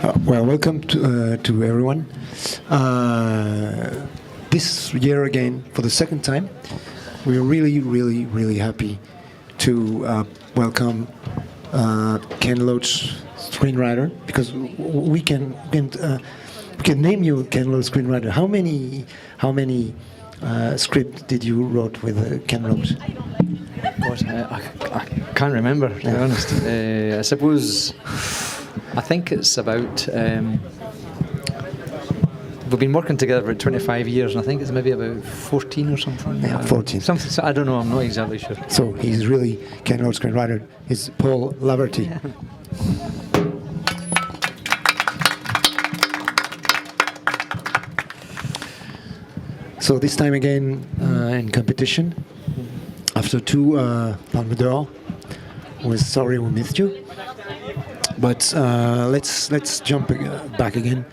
Well, welcome to everyone. This year again, for the second time, we're really happy to welcome Ken Loach, screenwriter, because we can name you Ken Loach, screenwriter. How many scripts did you wrote with Ken Loach? God, I can't remember, to be honest. I suppose, I think it's about, we've been working together for 25 years, and I think it's maybe about 14 or something. Yeah, 14. Something, so I don't know, I'm not exactly sure. So he's really Ken Loach, screenwriter. It's Paul Laverty. Yeah. So this time again in competition, after two Palme d'Or, we're sorry we missed you, but let's jump back again.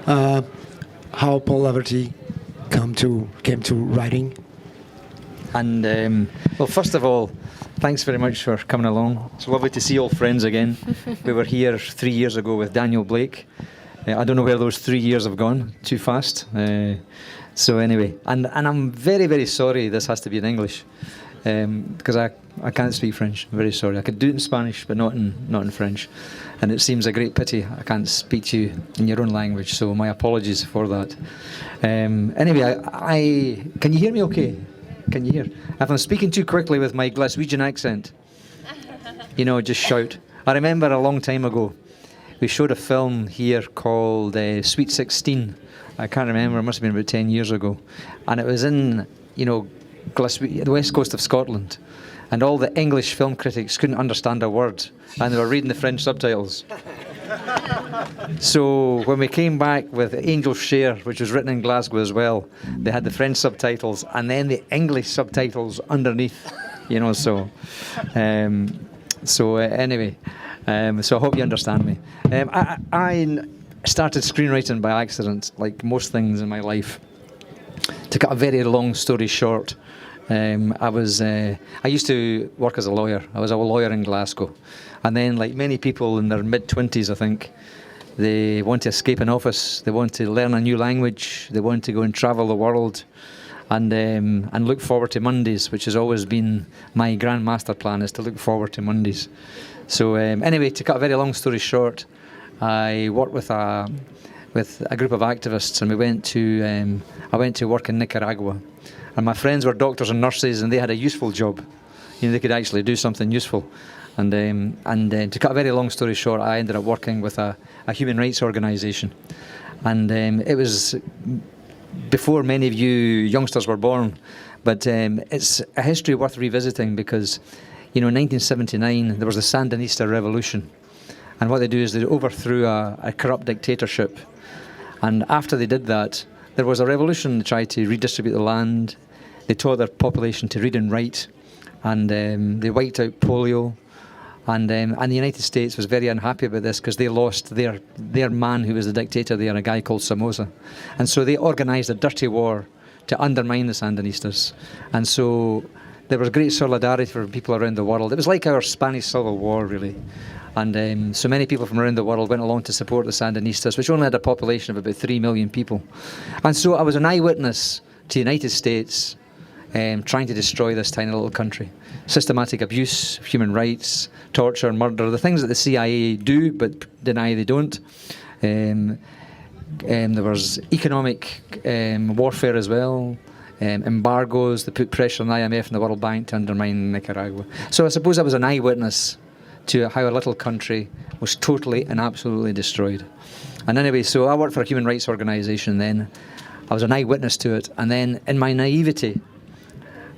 How Paul Laverty came to writing. And well, first of all, thanks very much for coming along. It's lovely to see old friends again. We were here 3 years ago with Daniel Blake. I don't know where those 3 years have gone, too fast. So anyway, and I'm very sorry this has to be in English, because I can't speak French. I'm very sorry. I could do it in Spanish, but not in French. And it seems a great pity I can't speak to you in your own language, so my apologies for that. Anyway, I can you hear me okay? Can you hear? If I'm speaking too quickly with my Glaswegian accent, just shout. I remember a long time ago, we showed a film here called Sweet 16. I can't remember, it must have been about 10 years ago. And it was in, the west coast of Scotland. And all the English film critics couldn't understand a word. And they were reading the French subtitles. So when we came back with Angel's Share, which was written in Glasgow as well, they had the French subtitles and then the English subtitles underneath, so anyway, so I hope you understand me. I started screenwriting by accident, like most things in my life. To cut a very long story short, I used to work as a lawyer. I was a lawyer in Glasgow. And then, like many people in their mid-20s, I think, they want to escape an office, they want to learn a new language, they want to go and travel the world, and look forward to Mondays, which has always been my grand master plan, is to look forward to Mondays. So anyway, to cut a very long story short, I worked with a group of activists, and I went to work in Nicaragua. And my friends were doctors and nurses, and they had a useful job. They could actually do something useful. And to cut a very long story short, I ended up working with a human rights organisation. And it was before many of you youngsters were born, but it's a history worth revisiting because, in 1979, there was the Sandinista revolution. And what they do is they overthrew a corrupt dictatorship. And after they did that, there was a revolution. They tried to redistribute the land. They taught their population to read and write. And they wiped out polio. And the United States was very unhappy about this because they lost their man who was the dictator there, a guy called Somoza. And so they organised a dirty war to undermine the Sandinistas. And so there was great solidarity for people around the world. It was like our Spanish Civil War, really. And so many people from around the world went along to support the Sandinistas, which only had a population of about 3 million people. And so I was an eyewitness to the United States trying to destroy this tiny little country. Systematic abuse of human rights, torture, murder, the things that the CIA do but deny they don't. There was economic warfare as well, embargoes that put pressure on the IMF and the World Bank to undermine Nicaragua. So I suppose I was an eyewitness to how a little country was totally and absolutely destroyed. And anyway, so I worked for a human rights organisation then. I was an eyewitness to it. And then in my naivety,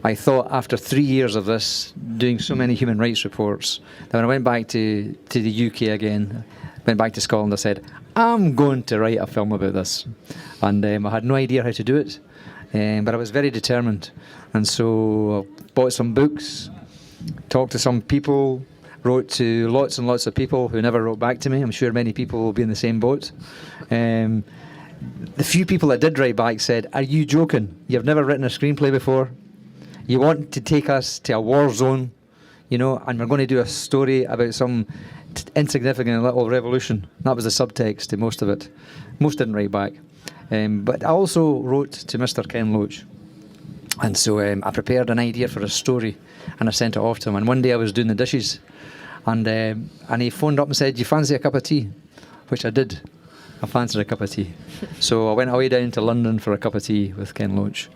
I thought after 3 years of this, doing so many human rights reports, that when I went back to the UK again, went back to Scotland, I said, I'm going to write a film about this. And I had no idea how to do it, but I was very determined. And so I bought some books, talked to some people, wrote to lots and lots of people who never wrote back to me. I'm sure many people will be in the same boat. The few people that did write back said, are you joking? You've never written a screenplay before? You want to take us to a war zone, and we're going to do a story about some insignificant little revolution. That was the subtext to most of it. Most didn't write back. But I also wrote to Mr. Ken Loach. And so I prepared an idea for a story and I sent it off to him. And one day I was doing the dishes and he phoned up and said, "Do you fancy a cup of tea?" Which I did. I fancied a cup of tea. So I went away down to London for a cup of tea with Ken Loach.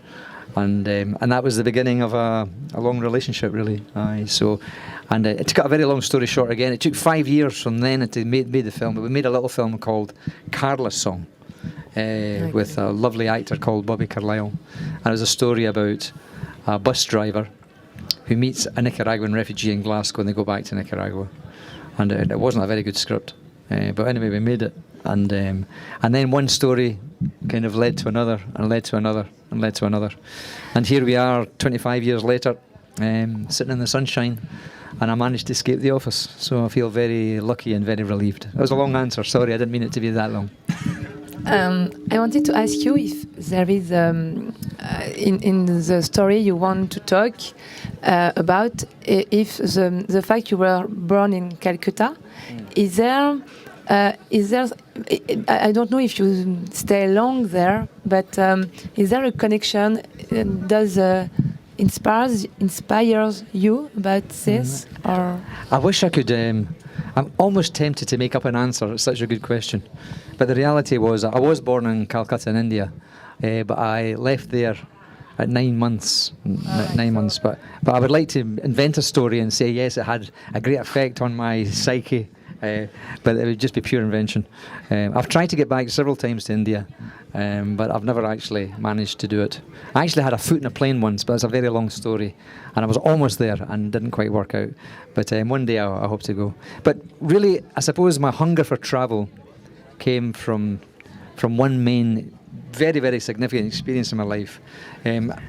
And that was the beginning of a long relationship, really. To cut a very long story short again, it took 5 years from then to made the film. But we made a little film called Careless Song with a lovely actor called Bobby Carlyle. And it was a story about a bus driver who meets a Nicaraguan refugee in Glasgow and they go back to Nicaragua. And it wasn't a very good script. But anyway, we made it. And then one story kind of led to another and led to another and led to another. And here we are 25 years later, sitting in the sunshine, and I managed to escape the office. So I feel very lucky and very relieved. That was a long answer. Sorry, I didn't mean it to be that long. I wanted to ask you if there is, in the story you want to talk about, if the fact you were born in Calcutta, is there, I don't know if you stay long there, but is there a connection? Does inspires you about this? Or I wish I could. I'm almost tempted to make up an answer. It's such a good question. But the reality was, I was born in Calcutta in India, but I left there at 9 months. 9 months. But I would like to invent a story and say, yes, it had a great effect on my psyche. But it would just be pure invention. I've tried to get back several times to India, but I've never actually managed to do it. I actually had a foot in a plane once, but it's a very long story, and I was almost there and didn't quite work out. But one day I hope to go. But really, I suppose my hunger for travel came from one main, very, very significant experience in my life.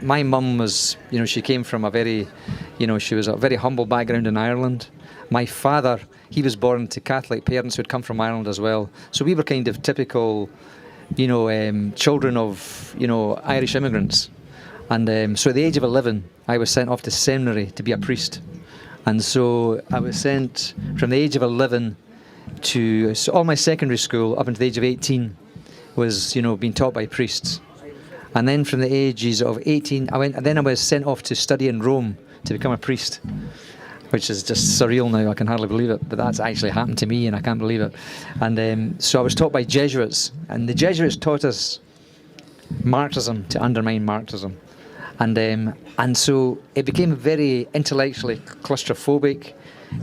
My mum was, she came from a very, she was a very humble background in Ireland. My father, he was born to Catholic parents who had come from Ireland as well. So we were kind of typical, children of, Irish immigrants. And so at the age of 11, I was sent off to seminary to be a priest. And so I was sent from the age of 11 to all my secondary school up until the age of 18 was, being taught by priests. And then from the ages of 18, I was sent off to study in Rome to become a priest, which is just surreal now. I can hardly believe it, but that's actually happened to me and I can't believe it. And so I was taught by Jesuits, and the Jesuits taught us Marxism to undermine Marxism. And so it became very intellectually claustrophobic.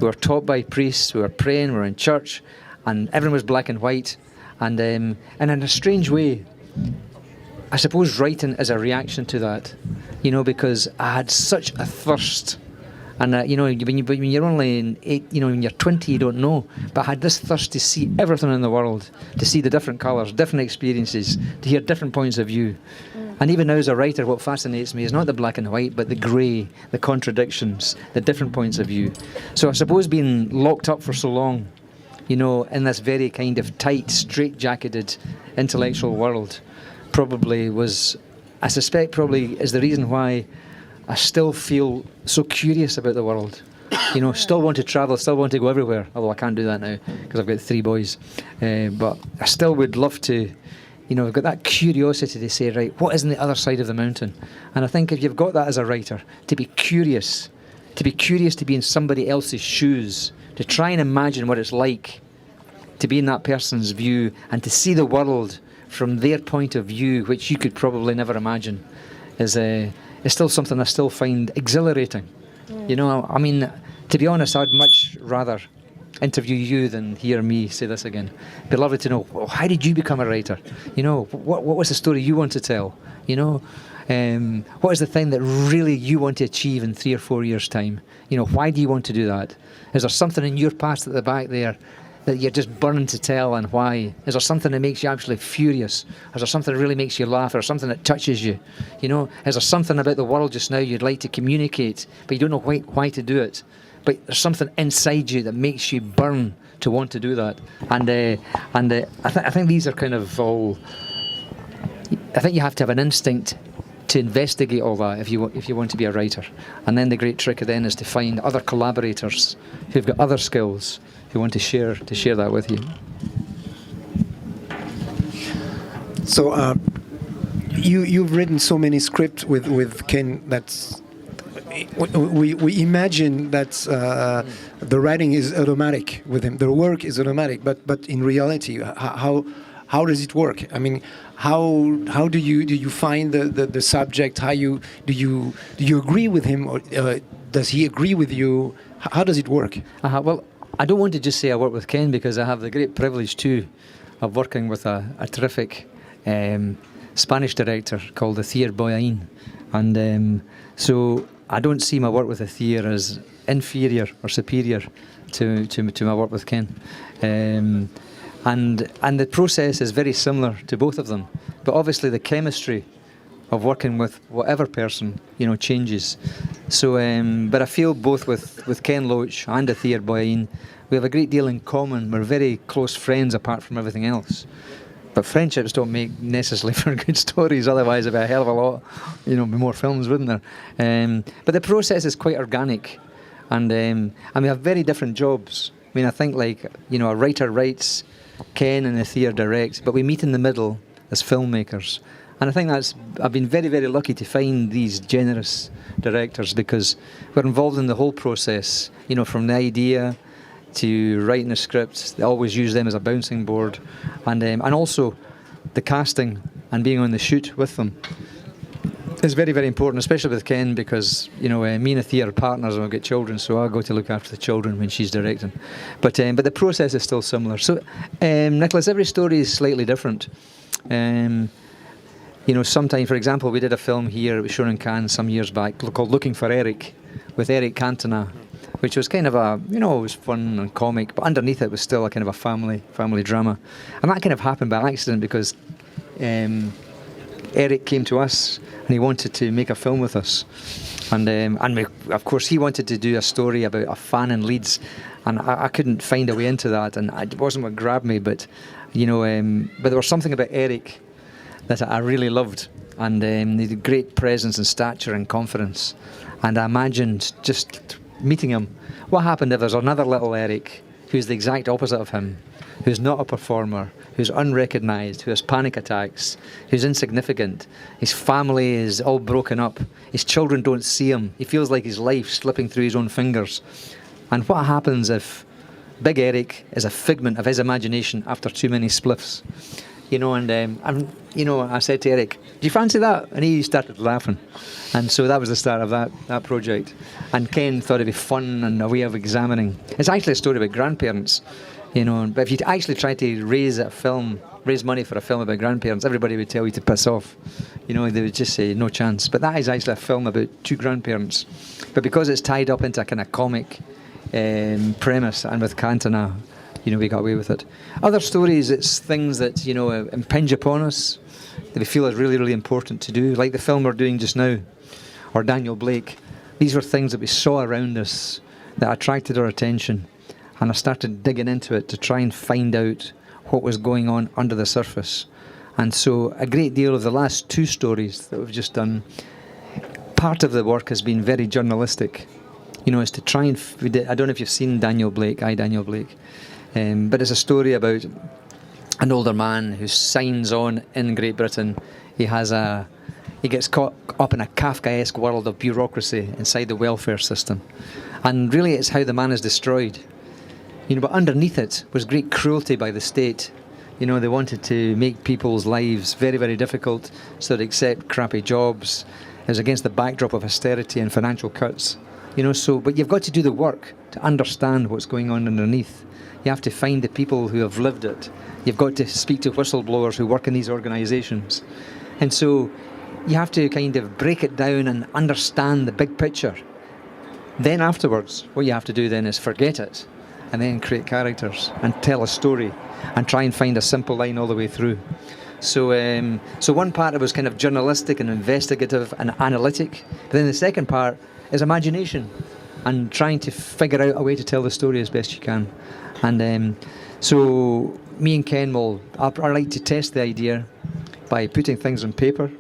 We were taught by priests, we were praying, we were in church, and everyone was black and white. And in a strange way, I suppose writing is a reaction to that, because I had such a thirst. And when you're only when you're 20, you don't know. But I had this thirst to see everything in the world, to see the different colours, different experiences, to hear different points of view. And even now as a writer, what fascinates me is not the black and white, but the grey, the contradictions, the different points of view. So I suppose being locked up for so long, in this very kind of tight, straight-jacketed intellectual world, probably is the reason why I still feel so curious about the world. Still want to travel, still want to go everywhere, although I can't do that now because I've got 3 boys. But I still would love to, I've got that curiosity to say, right, what is on the other side of the mountain? And I think if you've got that as a writer, to be curious to be in somebody else's shoes, to try and imagine what it's like to be in that person's view and to see the world from their point of view, which you could probably never imagine, is still something I still find exhilarating. I mean, to be honest, I'd much rather interview you than hear me say this again. It'd be lovely to know, well, how did you become a writer? What was the story you want to tell? What is the thing that really you want to achieve in 3 or 4 years' time? Why do you want to do that? Is there something in your past at the back there that you're just burning to tell, and why? Is there something that makes you absolutely furious? Is there something that really makes you laugh, or something that touches you? Is there something about the world just now you'd like to communicate, but you don't know why to do it? But there's something inside you that makes you burn to want to do that. And I think these are kind of all. I think you have to have an instinct to investigate all that if you want to be a writer. And then the great trick then is to find other collaborators who've got other skills who want to share that with you. So you've written so many scripts with Ken that's we imagine that the writing is automatic with him, the work is automatic, but in reality, how does it work? I mean, how do you find the subject? Do you agree with him, or does he agree with you? How does it work? Well, I don't want to just say I work with Ken, because I have the great privilege too of working with a terrific Spanish director called Athier Boyain, and so I don't see my work with Athier as inferior or superior to my work with Ken. And the process is very similar to both of them, but obviously the chemistry of working with whatever person, changes. So, but I feel both with Ken Loach and Athier Boyain, we have a great deal in common. We're very close friends apart from everything else. But friendships don't make necessarily for good stories, otherwise there'd be a hell of a lot, more films, wouldn't there? But the process is quite organic, and we have very different jobs. I mean, I think a writer writes, Ken and Athier direct, but we meet in the middle as filmmakers. And I think I've been very, very lucky to find these generous directors, because we're involved in the whole process, from the idea to writing the script. They always use them as a bouncing board, and also the casting and being on the shoot with them is very, very important, especially with Ken, because me and Athier are partners and we've got children, so I go to look after the children when she's directing. But the process is still similar. So Nicholas, every story is slightly different. Sometimes, for example, we did a film here, it was shown in Cannes some years back, called Looking for Eric, with Eric Cantona, which was kind of it was fun and comic, but underneath it was still a kind of a family drama. And that kind of happened by accident, because Eric came to us and he wanted to make a film with us. And of course, he wanted to do a story about a fan in Leeds, and I couldn't find a way into that, and it wasn't what grabbed me, but there was something about Eric that I really loved, and he had great presence and stature and confidence. And I imagined just meeting him. What happened if there's another little Eric who's the exact opposite of him, who's not a performer, who's unrecognised, who has panic attacks, who's insignificant, his family is all broken up, his children don't see him, he feels like his life's slipping through his own fingers. And what happens if Big Eric is a figment of his imagination after too many spliffs? I said to Eric, do you fancy that? And he started laughing. And so that was the start of that project. And Ken thought it'd be fun and a way of examining. It's actually a story about grandparents, but if you actually try to raise money for a film about grandparents, everybody would tell you to piss off. They would just say, no chance. But that is actually a film about two grandparents. But because it's tied up into a kind of comic premise, and with Cantona, we got away with it. Other stories, it's things that, impinge upon us, that we feel is really, really important to do, like the film we're doing just now, or Daniel Blake. These were things that we saw around us that attracted our attention, and I started digging into it to try and find out what was going on under the surface. And so a great deal of the last two stories that we've just done, part of the work has been very journalistic, is to try and, I don't know if you've seen Daniel Blake, Daniel Blake, but it's a story about an older man who signs on in Great Britain. He gets caught up in a Kafkaesque world of bureaucracy inside the welfare system. And really it's how the man is destroyed. But underneath it was great cruelty by the state. They wanted to make people's lives very, very difficult, so they accept crappy jobs. It was against the backdrop of austerity and financial cuts. But you've got to do the work to understand what's going on underneath. You have to find the people who have lived it. You've got to speak to whistleblowers who work in these organisations. And so you have to kind of break it down and understand the big picture. Then afterwards, what you have to do then is forget it, and then create characters and tell a story and try and find a simple line all the way through. So one part, it was kind of journalistic and investigative and analytic. But then the second part is imagination and trying to figure out a way to tell the story as best you can. And so me and Ken I like to test the idea by putting things on paper,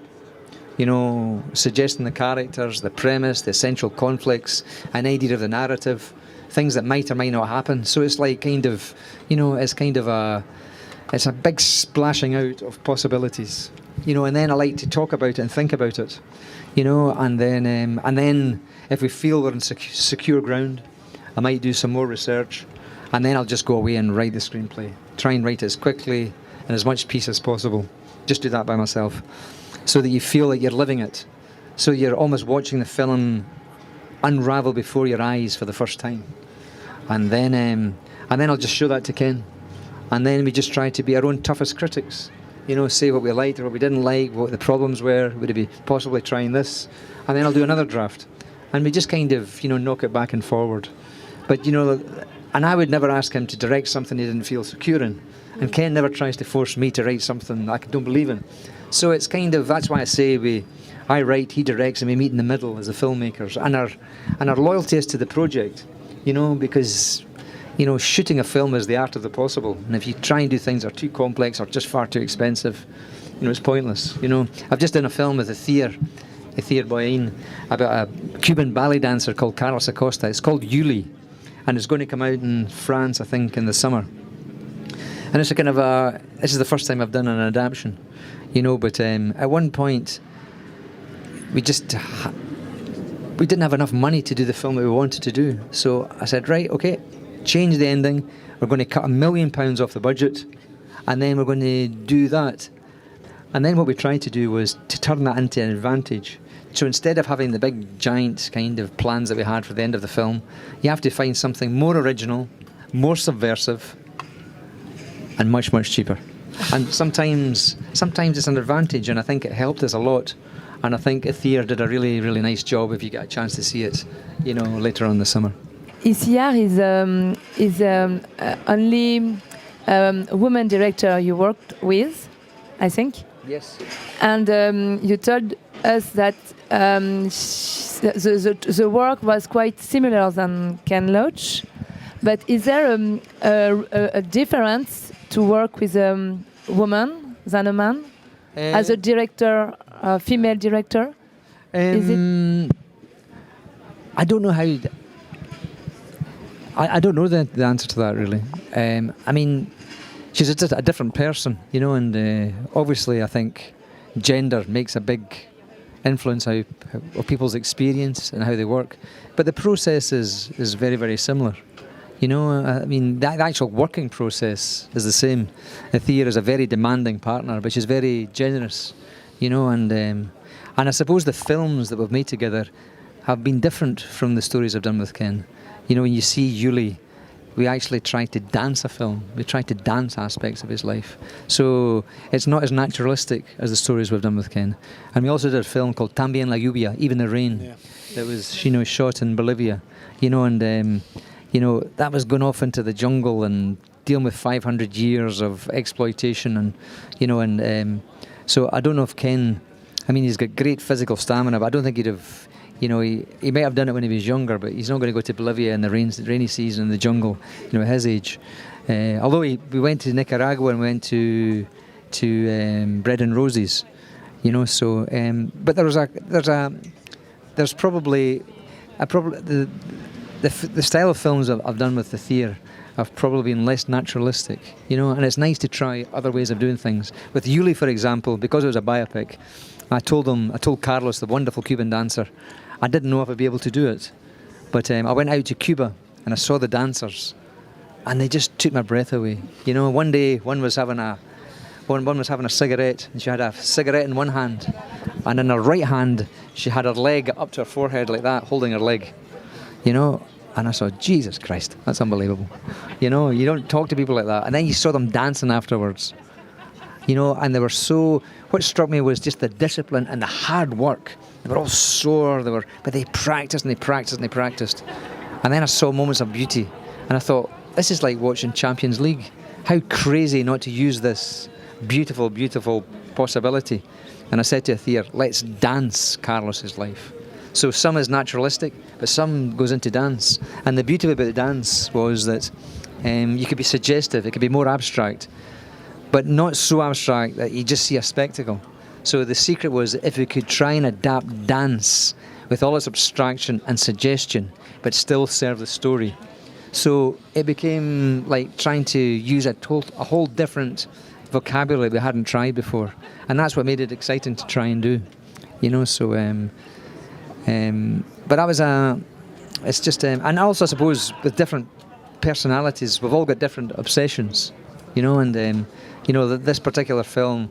suggesting the characters, the premise, the essential conflicts, an idea of the narrative, things that might or might not happen. So it's like it's a big splashing out of possibilities, and then I like to talk about it and think about it, and then if we feel we're in secure ground, I might do some more research, and then I'll just go away and write the screenplay. Try and write it as quickly and as much peace as possible. Just do that by myself, so that you feel like you're living it, so you're almost watching the film unravel before your eyes for the first time, and then I'll just show that to Ken, and then we just try to be our own toughest critics. Say what we liked or what we didn't like, what the problems were, would it be possibly trying this, and then I'll do another draft, and we just kind of knock it back and forward. But and I would never ask him to direct something he didn't feel secure in, and Ken never tries to force me to write something I don't believe in. So it's that's why I say I write, he directs, and we meet in the middle as the filmmakers, and our loyalty is to the project, because shooting a film is the art of the possible, and if you try and do things that are too complex or just far too expensive, it's pointless. I've just done a film with Ethier Boyain about a Cuban ballet dancer called Carlos Acosta. It's called Yuli, and it's going to come out in France, I think, in the summer. And it's this is the first time I've done an adaptation, but at one point we didn't have enough money to do the film that we wanted to do. So I said, right, okay, change the ending. We're going to cut £1 million off the budget, and then we're going to do that. And then what we tried to do was to turn that into an advantage. So instead of having the big giant kind of plans that we had for the end of the film, you have to find something more original, more subversive, and much, much cheaper. And sometimes it's an advantage, and I think it helped us a lot. And I think Ethier did a really, really nice job if you get a chance to see it, later on in the summer. Ethier is only woman director you worked with, I think. Yes. And you told us that the work was quite similar than Ken Loach. But is there a difference to work with a woman than a man as a director, a female director? Is it? I don't know how. I don't know the answer to that really. I mean, she's a different person, and obviously I think gender makes a big influence of people's experience and how they work. But the process is very, very similar. I mean, the actual working process is the same. Ethier is a very demanding partner, but she's very generous, and I suppose the films that we've made together have been different from the stories I've done with Ken. When you see Yuli, we actually try to dance a film. We try to dance aspects of his life. So it's not as naturalistic as the stories we've done with Ken. And we also did a film called También la lluvia, Even the Rain, that was shot in Bolivia, and that was going off into the jungle and dealing with 500 years of exploitation, and so I don't know if Ken, I mean, he's got great physical stamina, but I don't think he'd have, he might have done it when he was younger, but he's not going to go to Bolivia in the rainy season in the jungle, at his age. Although we went to Nicaragua and went to Bread and Roses, so but there's probably the style of films I've done with Ethier have probably been less naturalistic, and it's nice to try other ways of doing things. With Yuli, for example, because it was a biopic, I told Carlos, the wonderful Cuban dancer, I didn't know if I'd be able to do it, but I went out to Cuba and I saw the dancers, and they just took my breath away. One day one was having a cigarette, and she had a cigarette in one hand, and in her right hand she had her leg up to her forehead like that, holding her leg. And I thought, Jesus Christ, that's unbelievable. You don't talk to people like that. And then you saw them dancing afterwards. And they were so... What struck me was just the discipline and the hard work. They were all sore, but they practiced and they practiced and they practiced. And then I saw moments of beauty. And I thought, this is like watching Champions League. How crazy not to use this beautiful, beautiful possibility. And I said to Ethier, let's dance Carlos's life. So some is naturalistic, but some goes into dance. And the beauty about the dance was that you could be suggestive, it could be more abstract, but not so abstract that you just see a spectacle. So the secret was if we could try and adapt dance with all its abstraction and suggestion, but still serve the story. So it became like trying to use a whole different vocabulary we hadn't tried before, and that's what made it exciting to try and do. So but that was it's just and also I suppose with different personalities, we've all got different obsessions, and this particular film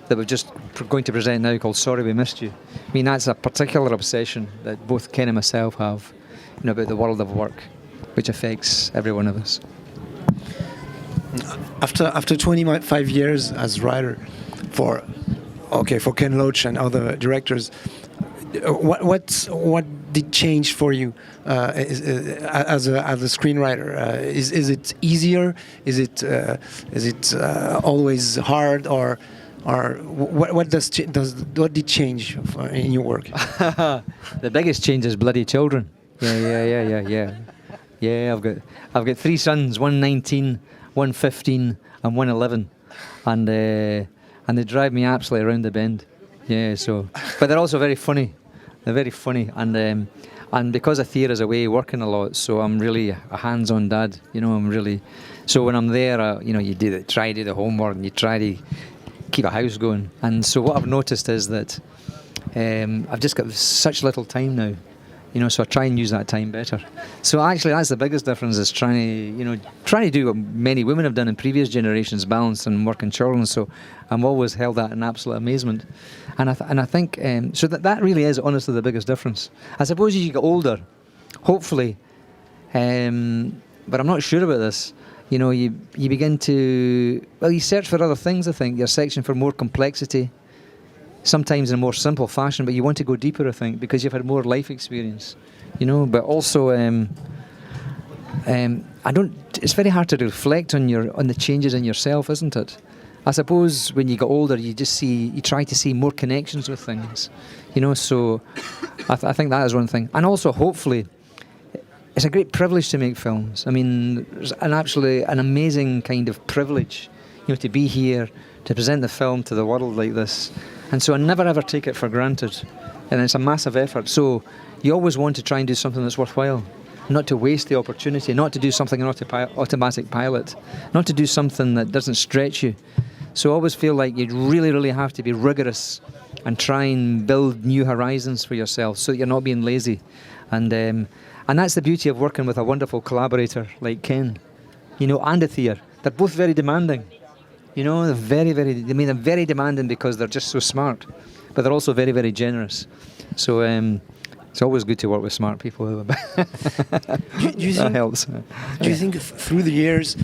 that we're just going to present now, called Sorry We Missed You, I mean, that's a particular obsession that both Ken and myself have, about the world of work, which affects every one of us. After 25 years as writer for Ken Loach and other directors, what did change for you as a screenwriter? Is it easier? Is it always hard, or what did change in your work? The biggest change is bloody children. Yeah. I've got 3 sons, one 19, one 15, and one 11, and they drive me absolutely around the bend. Yeah, so but they're also very funny. They're very funny, and because Athir is away working a lot, so I'm really a hands-on dad. I'm really, so when I'm there, you try to do the homework and you try to keep a house going. And so what I've noticed is that I've just got such little time now. So I try and use that time better. So actually, that's the biggest difference, is trying to do what many women have done in previous generations, balance and work and children. So I'm always held that in absolute amazement. And I think, so that really is honestly the biggest difference. I suppose as you get older, hopefully, but I'm not sure about this, you begin to, you search for other things, I think. You're searching for more complexity, sometimes in a more simple fashion, but you want to go deeper, I think, because you've had more life experience, but also it's very hard to reflect on the changes in yourself, isn't it? I suppose when you get older, you try to see more connections with things, so I think that is one thing. And also, hopefully, it's a great privilege to make films. I mean, it's an amazing kind of privilege, to be here, to present the film to the world like this. And so I never ever take it for granted, and it's a massive effort. So you always want to try and do something that's worthwhile, not to waste the opportunity, not to do something in automatic pilot, not to do something that doesn't stretch you. So I always feel like you really, really have to be rigorous and try and build new horizons for yourself, so that you're not being lazy. And that's the beauty of working with a wonderful collaborator like Ken, and Athir. They're both very demanding. They're very, very, they're very demanding because they're just so smart, but they're also very, very generous. So it's always good to work with smart people. That helps. Do you think through the years,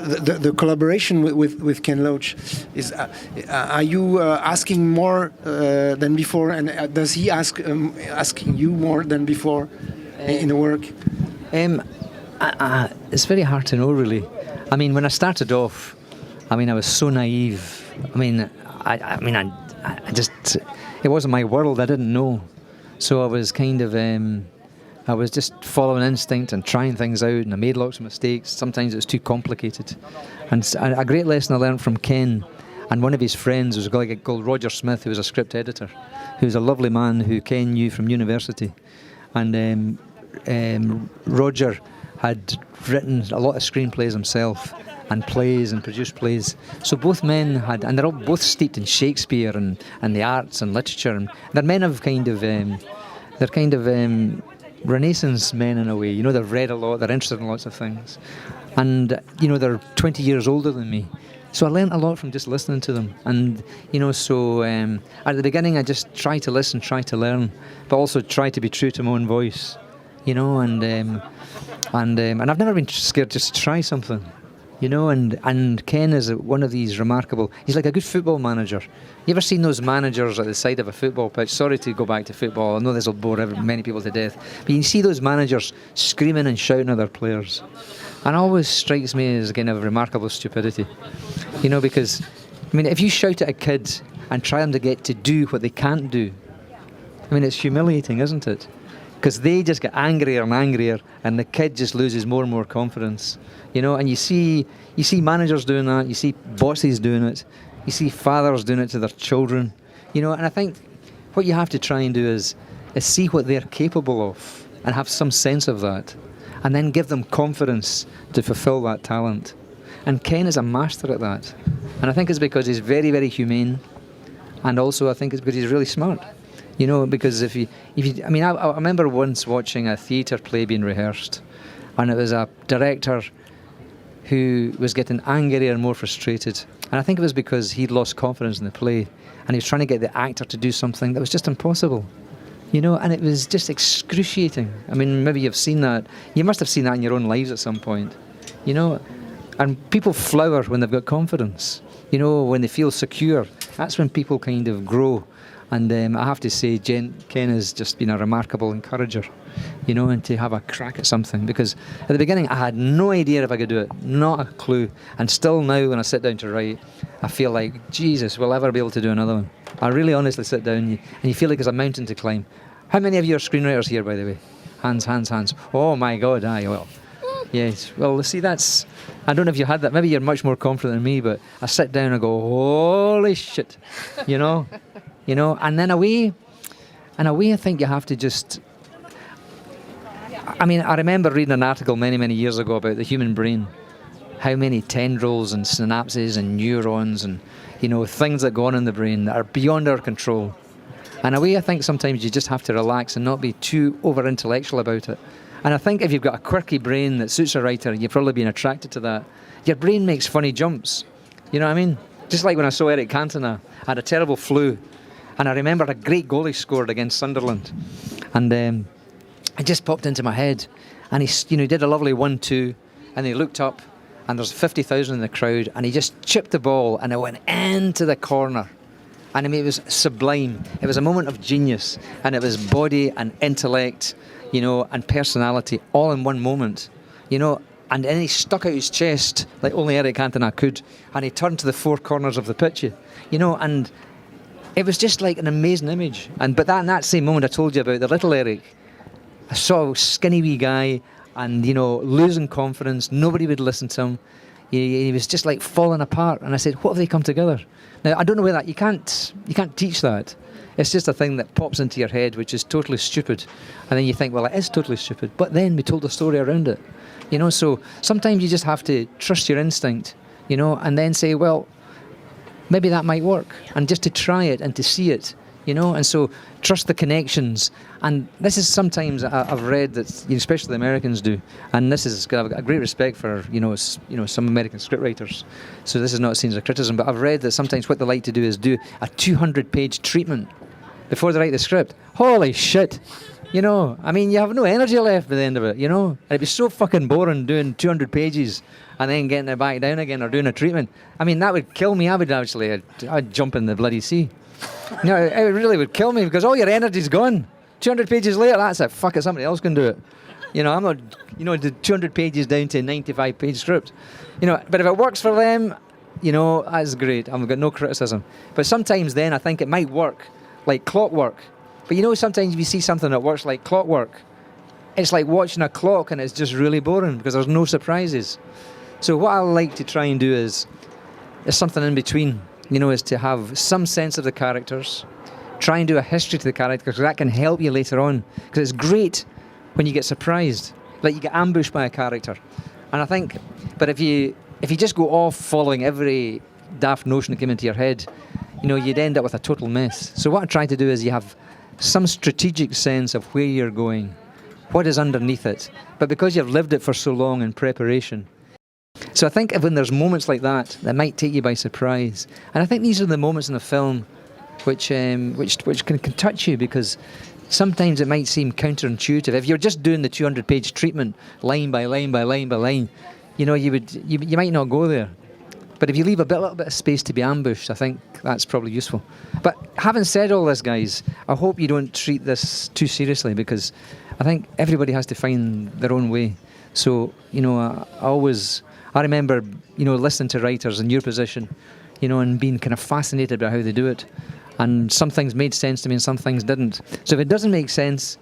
the collaboration with Ken Loach is, are you asking more than before, and does he asking you more than before in the work? It's very hard to know, really. I mean, when I started off, I was so naive. I just, it wasn't my world. I didn't know, so I was kind of, I was just following instinct and trying things out, and I made lots of mistakes. Sometimes it was too complicated. And a great lesson I learned from Ken and one of his friends was a guy called Roger Smith, who was a script editor, who was a lovely man who Ken knew from university, and Roger had written a lot of screenplays himself, and plays, and produced plays. So both men had, and they're all both steeped in Shakespeare and the arts and literature, and they're men of Renaissance men in a way. They've read a lot, they're interested in lots of things, and they're 20 years older than me. So I learned a lot from just listening to them, and so at the beginning I just try to listen, try to learn, but also try to be true to my own voice, and I've never been scared just to try something, and Ken is one of these remarkable, he's like a good football manager. You ever seen those managers at the side of a football pitch? Sorry to go back to football, I know this will bore many people to death, but you see those managers screaming and shouting at their players, and it always strikes me as a kind of remarkable stupidity, because if you shout at a kid and try them to get to do what they can't do, it's humiliating, isn't it? Because they just get angrier and angrier, and the kid just loses more and more confidence, and you see managers doing that, you see bosses doing it, You see fathers doing it to their children, you know. And I think what you have to try and do is see what they're capable of and have some sense of that, and then give them confidence to fulfill that talent. And Ken is a master at that. And I think it's because he's very, very humane, and also I think it's because he's really smart. You know, because I remember once watching a theatre play being rehearsed, and it was a director who was getting angrier and more frustrated. And I think it was because he'd lost confidence in the play, and he was trying to get the actor to do something that was just impossible. You know, and it was just excruciating. I mean, maybe you've seen that. You must have seen that in your own lives at some point. You know, and people flower when they've got confidence. You know, when they feel secure. That's when people kind of grow. And I have to say, Ken has just been a remarkable encourager, you know, and to have a crack at something. Because at the beginning, I had no idea if I could do it, not a clue. And still now, when I sit down to write, I feel like, Jesus, will I ever be able to do another one? I really honestly sit down and you feel like it's a mountain to climb. How many of you are screenwriters here, by the way? Hands. Oh my God, aye, well. Yes, well, see, that's... I don't know if you had that. Maybe you're much more confident than me, but I sit down and go, holy shit, you know? You know, and then in a way, I think you have to just... I mean, I remember reading an article many, many years ago about the human brain, how many tendrils and synapses and neurons and, you know, things that go on in the brain that are beyond our control. And in a way, I think sometimes you just have to relax and not be too over-intellectual about it. And I think if you've got a quirky brain that suits a writer, you've probably been attracted to that. Your brain makes funny jumps. You know what I mean? Just like when I saw Eric Cantona, I had a terrible flu. And I remember a great goal he scored against Sunderland. And it just popped into my head. And he did a lovely 1-2. And he looked up, and there's 50,000 in the crowd. And he just chipped the ball, and it went into the corner. And I mean, it was sublime. It was a moment of genius. And it was body and intellect, you know, and personality all in one moment. You know, and then he stuck out his chest like only Eric Cantona could. And he turned to the four corners of the pitch, you know, and... it was just like an amazing image. But in that same moment I told you about, the little Eric, I saw a skinny wee guy and, you know, losing confidence. Nobody would listen to him. He was just like falling apart. And I said, what have they come together? Now, I don't know where that, you can't teach that. It's just a thing that pops into your head, which is totally stupid. And then you think, well, it is totally stupid. But then we told a story around it. You know, so sometimes you just have to trust your instinct, you know, and then say, well, maybe that might work, and just to try it and to see it, you know, and so trust the connections. And this is sometimes I've read that, especially the Americans do, and this is, I've got a great respect for, you know, some American scriptwriters, so this is not seen as a criticism, but I've read that sometimes what they like to do is do a 200-page treatment before they write the script. Holy shit! You know, I mean, you have no energy left by the end of it, you know? And it'd be so fucking boring doing 200 pages and then getting it back down again or doing a treatment. I mean, that would kill me. I'd jump in the bloody sea. No, it really would kill me because all your energy's gone. 200 pages later, that's it. Fuck it, somebody else can do it. You know, I'm not, you know, the 200 pages down to a 95-page script. You know, but if it works for them, you know, that's great. I've got no criticism. But sometimes then I think it might work like clockwork. But you know, sometimes if you see something that works like clockwork, it's like watching a clock and it's just really boring because there's no surprises. So what I like to try and do is something in between, you know, is to have some sense of the characters, try and do a history to the characters, because that can help you later on. Because it's great when you get surprised, like you get ambushed by a character. And I think, but if you just go off following every daft notion that came into your head, you know, you'd end up with a total mess. So what I try to do is you have some strategic sense of where you're going, what is underneath it, but because you've lived it for so long in preparation. So I think when there's moments like that might take you by surprise, and I think these are the moments in the film which can touch you, because sometimes it might seem counterintuitive. If you're just doing the 200-page treatment line by line by line by line, you know, you might not go there. But if you leave a little bit of space to be ambushed, I think that's probably useful. But having said all this, guys, I hope you don't treat this too seriously, because I think everybody has to find their own way. So, you know, I remember, you know, listening to writers in your position, you know, and being kind of fascinated by how they do it. And some things made sense to me and some things didn't. So if it doesn't make sense,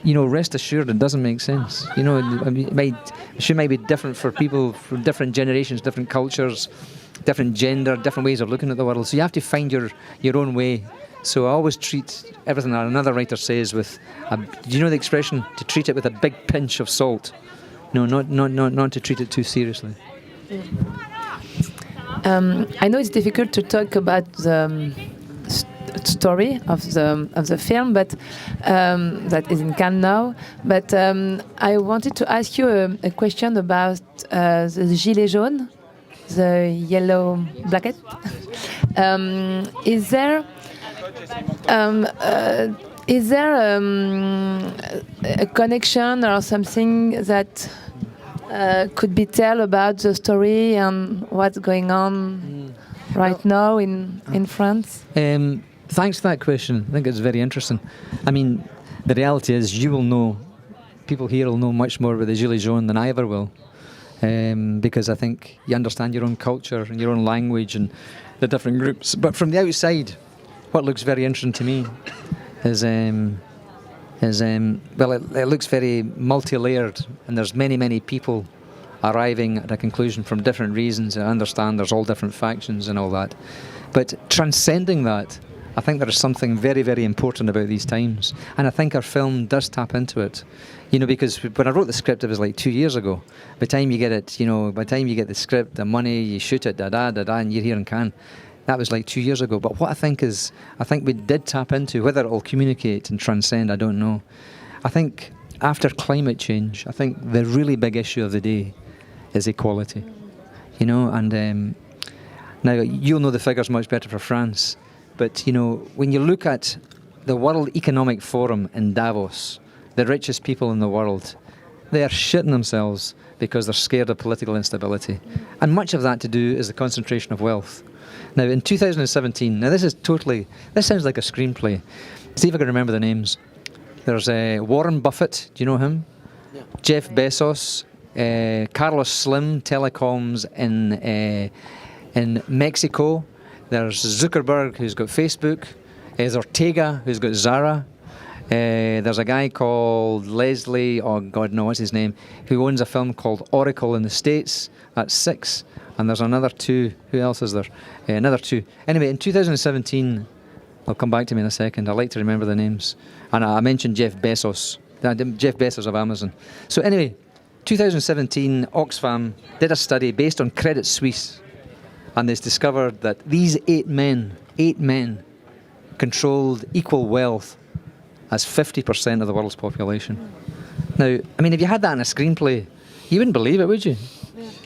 you know, rest assured it doesn't make sense. You know, it might be different for people from different generations, different cultures, different gender, different ways of looking at the world. So you have to find your own way. So I always treat everything that another writer says with, do you know the expression, to treat it with a big pinch of salt? No, not to treat it too seriously. I know it's difficult to talk about the story of the film, but that is in Cannes now. But I wanted to ask you a question about the Gilets jaunes, the yellow blanket. Is there a connection or something that could be tell about the story and what's going on right now in France? Thanks for that question. I think it's very interesting. I mean, the reality is you will know, people here will know much more about the Gilets jaunes than I ever will, because I think you understand your own culture and your own language and the different groups. But from the outside, what looks very interesting to me is well, it looks very multi-layered, and there's many people arriving at a conclusion from different reasons. I understand there's all different factions and all that. But transcending that, I think there is something very important about these times. And I think our film does tap into it. You know, because when I wrote the script, it was like 2 years ago. By the time you get it, you know, by the time you get the script, the money, you shoot it, and you're here in Cannes. That was like 2 years ago. But what I think we did tap into, whether it will communicate and transcend, I don't know. I think after climate change, I think the really big issue of the day is equality. You know, and now you'll know the figures much better for France. But, you know, when you look at the World Economic Forum in Davos, the richest people in the world, they are shitting themselves because they're scared of political instability. And much of that to do is the concentration of wealth. Now, in 2017, this sounds like a screenplay. See if I can remember the names. There's Warren Buffett, do you know him? Yeah. Jeff Bezos, Carlos Slim, telecoms in Mexico. There's Zuckerberg, who's got Facebook. There's Ortega, who's got Zara. There's a guy called Leslie, oh God, no, what's his name, who owns a film called Oracle in the States. That's 6. And there's another 2. Who else is there? Another 2. Anyway, in 2017, I'll come back to me in a second. I like to remember the names. And I mentioned Jeff Bezos. Jeff Bezos of Amazon. So anyway, 2017, Oxfam did a study based on Credit Suisse. And they discovered that these 8 men controlled equal wealth as 50% of the world's population. Now, I mean, if you had that in a screenplay, you wouldn't believe it, would you?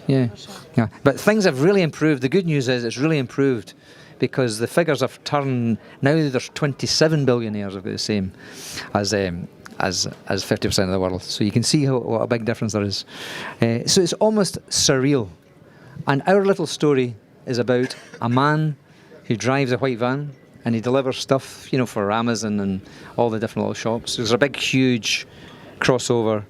Yeah. Sure. Yeah. But things have really improved. The good news is it's really improved because the figures have turned. Now there's 27 billionaires of the same as 50% of the world. So you can see what a big difference there is. So it's almost surreal. And our little story is about a man who drives a white van and he delivers stuff, you know, for Amazon and all the different little shops. There's a big, huge crossover.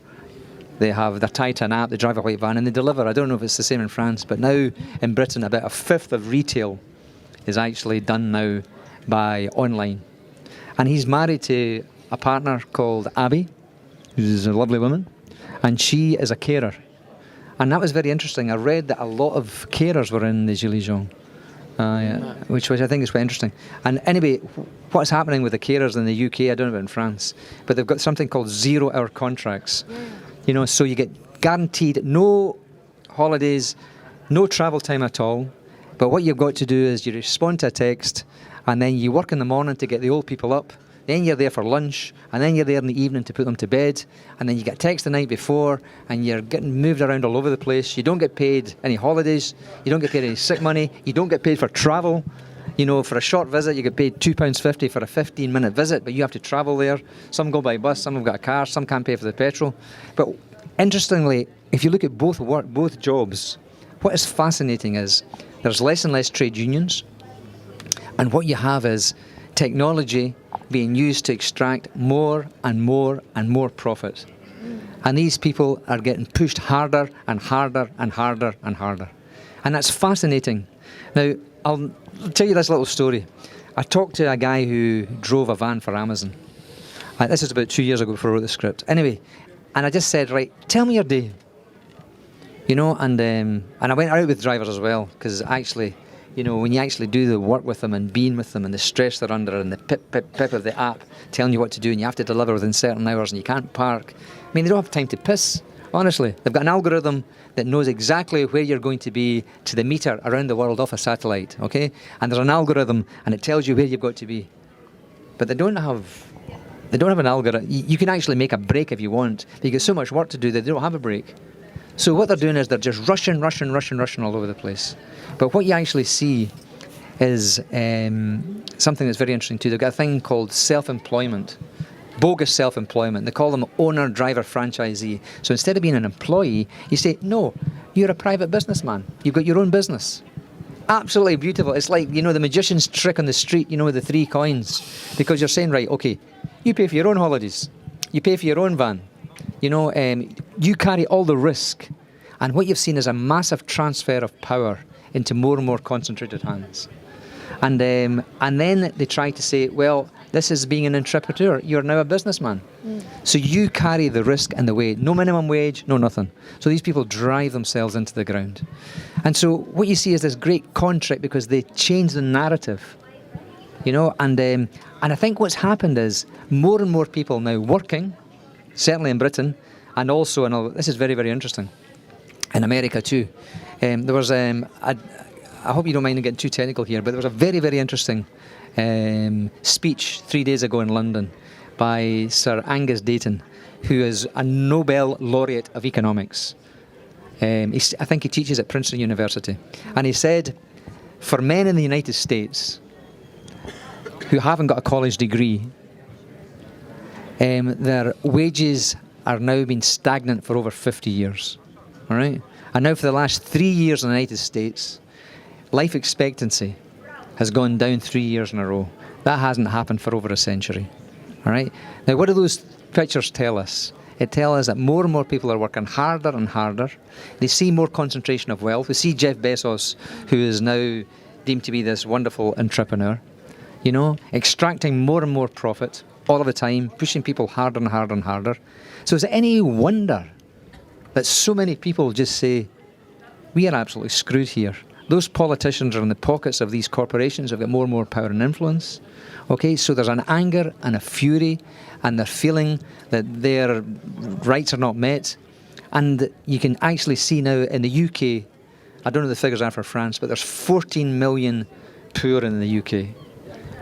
They're tied to an app, they drive a white van and they deliver. I don't know if it's the same in France, but now in Britain, about a fifth of retail is actually done now by online. And he's married to a partner called Abby, who's a lovely woman, and she is a carer. And that was very interesting. I read that a lot of carers were in the Gilets jaunes, which I think is quite interesting. And anyway, what's happening with the carers in the UK, I don't know about in France, but they've got something called 0-hour contracts. You know, so you get guaranteed no holidays, no travel time at all. But what you've got to do is you respond to a text, and then you work in the morning to get the old people up. Then you're there for lunch, and then you're there in the evening to put them to bed, and then you get text the night before, and you're getting moved around all over the place. You don't get paid any holidays, you don't get paid any sick money, you don't get paid for travel. You know, for a short visit, you get paid £2.50 for a 15-minute visit, but you have to travel there. Some go by bus, some have got a car, some can't pay for the petrol. But interestingly, if you look at both jobs, what is fascinating is there's less and less trade unions, and what you have is technology being used to extract more and more and more profit. And these people are getting pushed harder and harder and harder and harder. And that's fascinating. Now, I'll tell you this little story. I talked to a guy who drove a van for Amazon. This was about 2 years ago before I wrote the script. Anyway, and I just said, right, tell me your day. you know, and I went out with drivers as well, because actually, you know, when you actually do the work with them and being with them and the stress they're under and the pip of the app telling you what to do and you have to deliver within certain hours and you can't park. I mean, they don't have time to piss, honestly. They've got an algorithm that knows exactly where you're going to be to the meter around the world off a satellite, okay? And there's an algorithm and it tells you where you've got to be. But they don't have an algorithm. You can actually make a break if you want. But you get so much work to do that they don't have a break. So what they're doing is they're just rushing all over the place. But what you actually see is something that's very interesting too. They've got a thing called self-employment, bogus self-employment. They call them owner, driver, franchisee. So instead of being an employee, you say, no, you're a private businessman. You've got your own business. Absolutely beautiful. It's like, you know, the magician's trick on the street, you know, with the 3 coins. Because you're saying, right, okay, you pay for your own holidays. You pay for your own van. You know, you carry all the risk. And what you've seen is a massive transfer of power into more and more concentrated hands. And then they try to say, well, this is being an entrepreneur. You're now a businessman. So you carry the risk and the weight. No minimum wage, no nothing. So these people drive themselves into the ground. And so what you see is this great contract because they change the narrative. You know, and I think what's happened is more and more people now working, certainly in Britain, and also, and this is very, very interesting, in America too. There was, I hope you don't mind getting too technical here, but there was a very, very interesting speech 3 days ago in London by Sir Angus Dayton, who is a Nobel laureate of economics. I think he teaches at Princeton University. And he said, for men in the United States who haven't got a college degree, their wages are now been stagnant for over 50 years. All right? And now for the last 3 years in the United States, life expectancy has gone down 3 years in a row. That hasn't happened for over a century. All right? Now, what do those pictures tell us? It tells us that more and more people are working harder and harder. They see more concentration of wealth. We see Jeff Bezos, who is now deemed to be this wonderful entrepreneur, you know, extracting more and more profit all of the time, pushing people harder and harder and harder. So is it any wonder that so many people just say, we are absolutely screwed here? Those politicians are in the pockets of these corporations, have got more and more power and influence. Okay, so there's an anger and a fury, and they're feeling that their rights are not met. And you can actually see now in the UK, I don't know the figures are for France, but there's 14 million poor in the UK.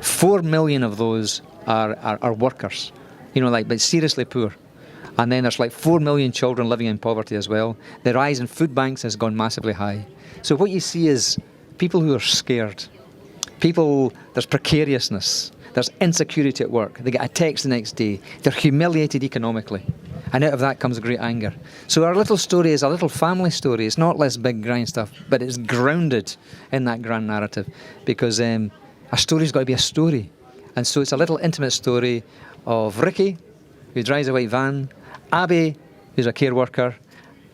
4 million of those are workers, you know, like, but seriously poor. And then there's like 4 million children living in poverty as well. The rise in food banks has gone massively high. So what you see is people who are scared. There's precariousness. There's insecurity at work. They get a text the next day. They're humiliated economically. And out of that comes great anger. So our little story is a little family story. It's not less big, grand stuff, but it's grounded in that grand narrative. Because a story's got to be a story. And so it's a little intimate story of Ricky, who drives a white van, Abby, who's a care worker,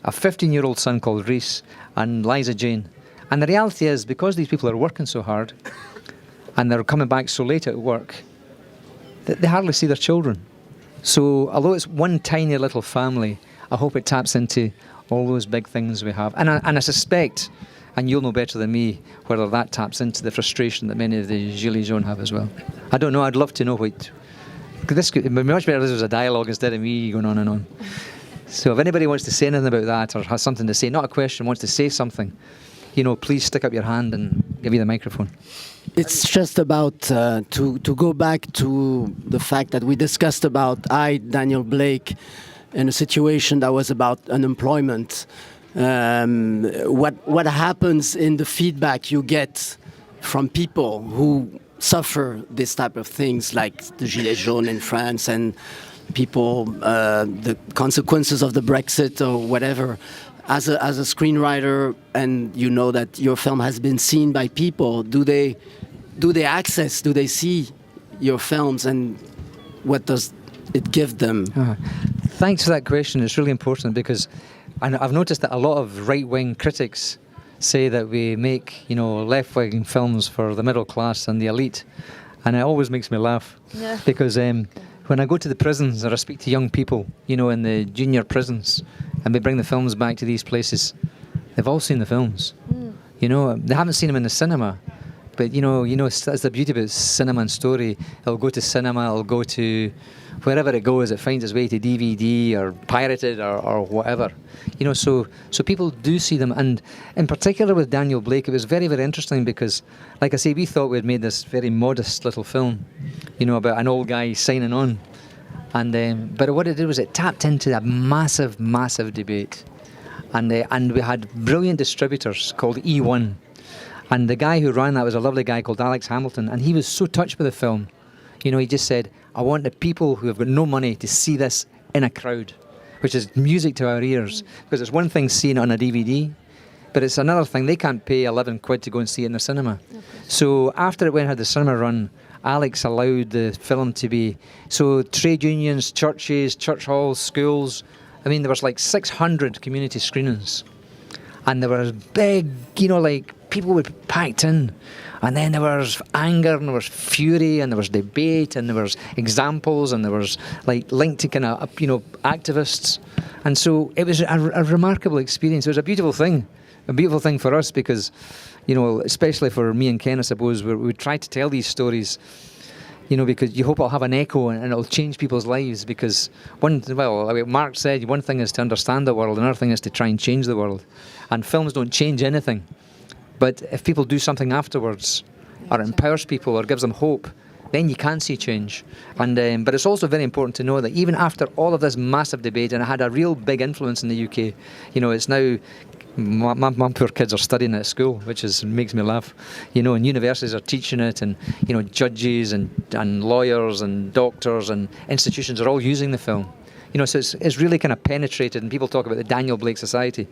a 15-year-old son called Reese, and Liza Jane. And the reality is, because these people are working so hard, and they're coming back so late at work, they hardly see their children. So although it's one tiny little family, I hope it taps into all those big things we have. And I suspect, and you'll know better than me, whether that taps into the frustration that many of the Gilets jaunes have as well. I don't know, I'd love to know what... This could be much better if this was a dialogue instead of me going on and on. So if anybody wants to say anything about that or has something to say, not a question, wants to say something, you know, please stick up your hand and give you the microphone. It's just about to go back to the fact that we discussed about Daniel Blake, in a situation that was about unemployment. What happens in the feedback you get from people who suffer this type of things, like the Gilets jaunes in France and people, the consequences of the Brexit or whatever. As a screenwriter, and you know that your film has been seen by people, do they see your films, and what does it give them? Thanks for that question. It's really important because I've noticed that a lot of right-wing critics say that we make, you know, left-wing films for the middle class and the elite, and it always makes me laugh. Yeah. Because when I go to the prisons or I speak to young people, you know, in the junior prisons, and we bring the films back to these places, they've all seen the films. You know, they haven't seen them in the cinema, but you know, that's the beauty about cinema and story. It'll go to cinema, it'll go to wherever it goes. It finds its way to DVD or pirated or whatever. You know, so people do see them, and in particular with Daniel Blake, it was very, very interesting because, like I say, we thought we'd made this very modest little film, you know, about an old guy signing on, and but what it did was it tapped into a massive, massive debate. And we had brilliant distributors called E1. And the guy who ran that was a lovely guy called Alex Hamilton. And he was so touched with the film. You know, he just said, I want the people who have got no money to see this in a crowd, which is music to our ears. Because it's one thing seeing it on a DVD, but it's another thing. They can't pay 11 quid to go and see it in the cinema. So after it went had the cinema run, Alex allowed the film to be... So trade unions, churches, church halls, schools... I mean, there was like 600 community screenings, and there was big, you know, like people would be packed in, and then there was anger, and there was fury, and there was debate, and there was examples, and there was like linked to kind of, you know, activists, and so it was a remarkable experience. It was a beautiful thing for us because, you know, especially for me and Ken, I suppose, we tried to tell these stories. You know, because you hope it'll have an echo and it'll change people's lives. Because like Mark said, one thing is to understand the world, another thing is to try and change the world. And films don't change anything, but if people do something afterwards, or it empowers people, or gives them hope, then you can see change. And but it's also very important to know that even after all of this massive debate, and it had a real big influence in the UK. You know, it's now. My poor kids are studying it at school, which makes me laugh. You know, and universities are teaching it, and you know, judges and lawyers and doctors and institutions are all using the film. You know, so it's really kind of penetrated, and people talk about the Daniel Blake Society.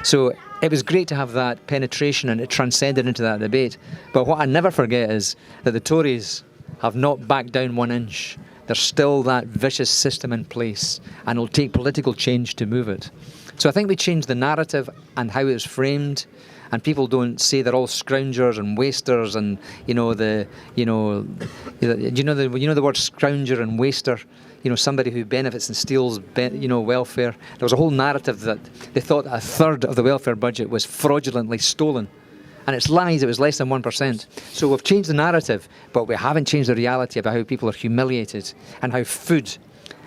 So it was great to have that penetration, and it transcended into that debate. But what I never forget is that the Tories have not backed down 1 inch. There's still that vicious system in place, and it'll take political change to move it. So I think we changed the narrative and how it's framed, and people don't say they're all scroungers and wasters, and you know the word scrounger and waster. You know, somebody who benefits and steals, welfare. There was a whole narrative that they thought a third of the welfare budget was fraudulently stolen. And it's lies, it was less than 1%. So we've changed the narrative, but we haven't changed the reality about how people are humiliated and how food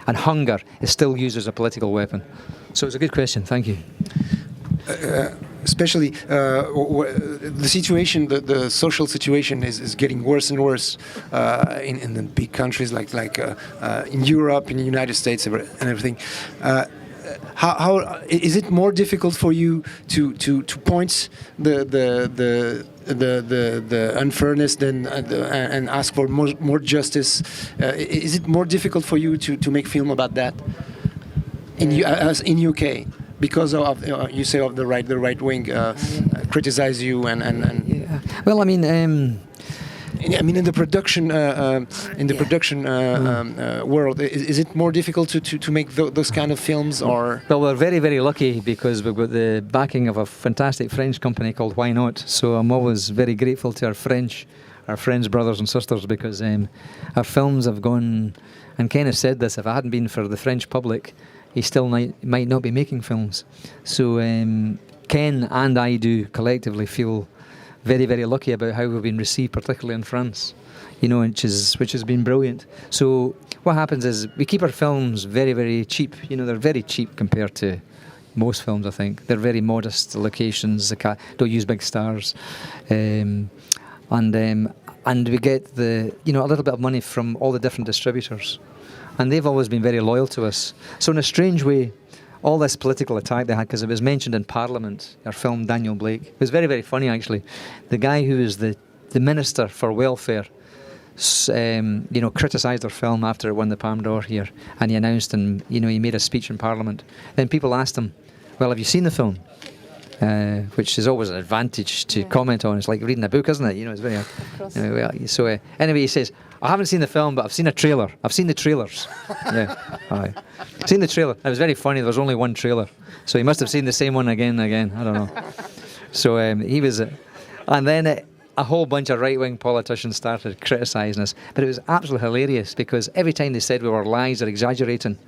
and hunger is still used as a political weapon. So it's a good question, thank you. Especially the situation, the social situation is getting worse and worse in the big countries like in Europe, in the United States, and everything. How is it more difficult for you to point the unfairness and ask for more justice? Is it more difficult for you to make film about that in UK? Because of you say of the right wing criticize you and yeah. Well, I mean in the production world, is it more difficult to make those kind of films, or? Well, we're very, very lucky because we've got the backing of a fantastic French company called Why Not. So I'm always very grateful to our French brothers and sisters, because our films have gone. And Ken has said this: if it hadn't been for the French public, he still might not be making films. So Ken and I do collectively feel very, very lucky about how we've been received, particularly in France, you know, which has been brilliant. So what happens is we keep our films very, very cheap. You know, they're very cheap compared to most films, I think. They're very modest locations, don't use big stars. And we get a little bit of money from all the different distributors. And they've always been very loyal to us. So in a strange way, all this political attack they had, because it was mentioned in Parliament, our film Daniel Blake. It was very, very funny, actually. The guy who was the Minister for Welfare, criticised our film after it won the Palme d'Or here. And he announced, and he made a speech in Parliament. Then people asked him, well, have you seen the film? Which is always an advantage to comment on. It's like reading a book, isn't it? You know, it's very. So anyway, he says, I haven't seen the film, but I've seen a trailer. I've seen the trailers. Yeah, aye. Seen the trailer. It was very funny. There was only one trailer, so he must have seen the same one again. I don't know. So he was, and then a whole bunch of right-wing politicians started criticising us. But it was absolutely hilarious because every time they said we were lies or exaggerating,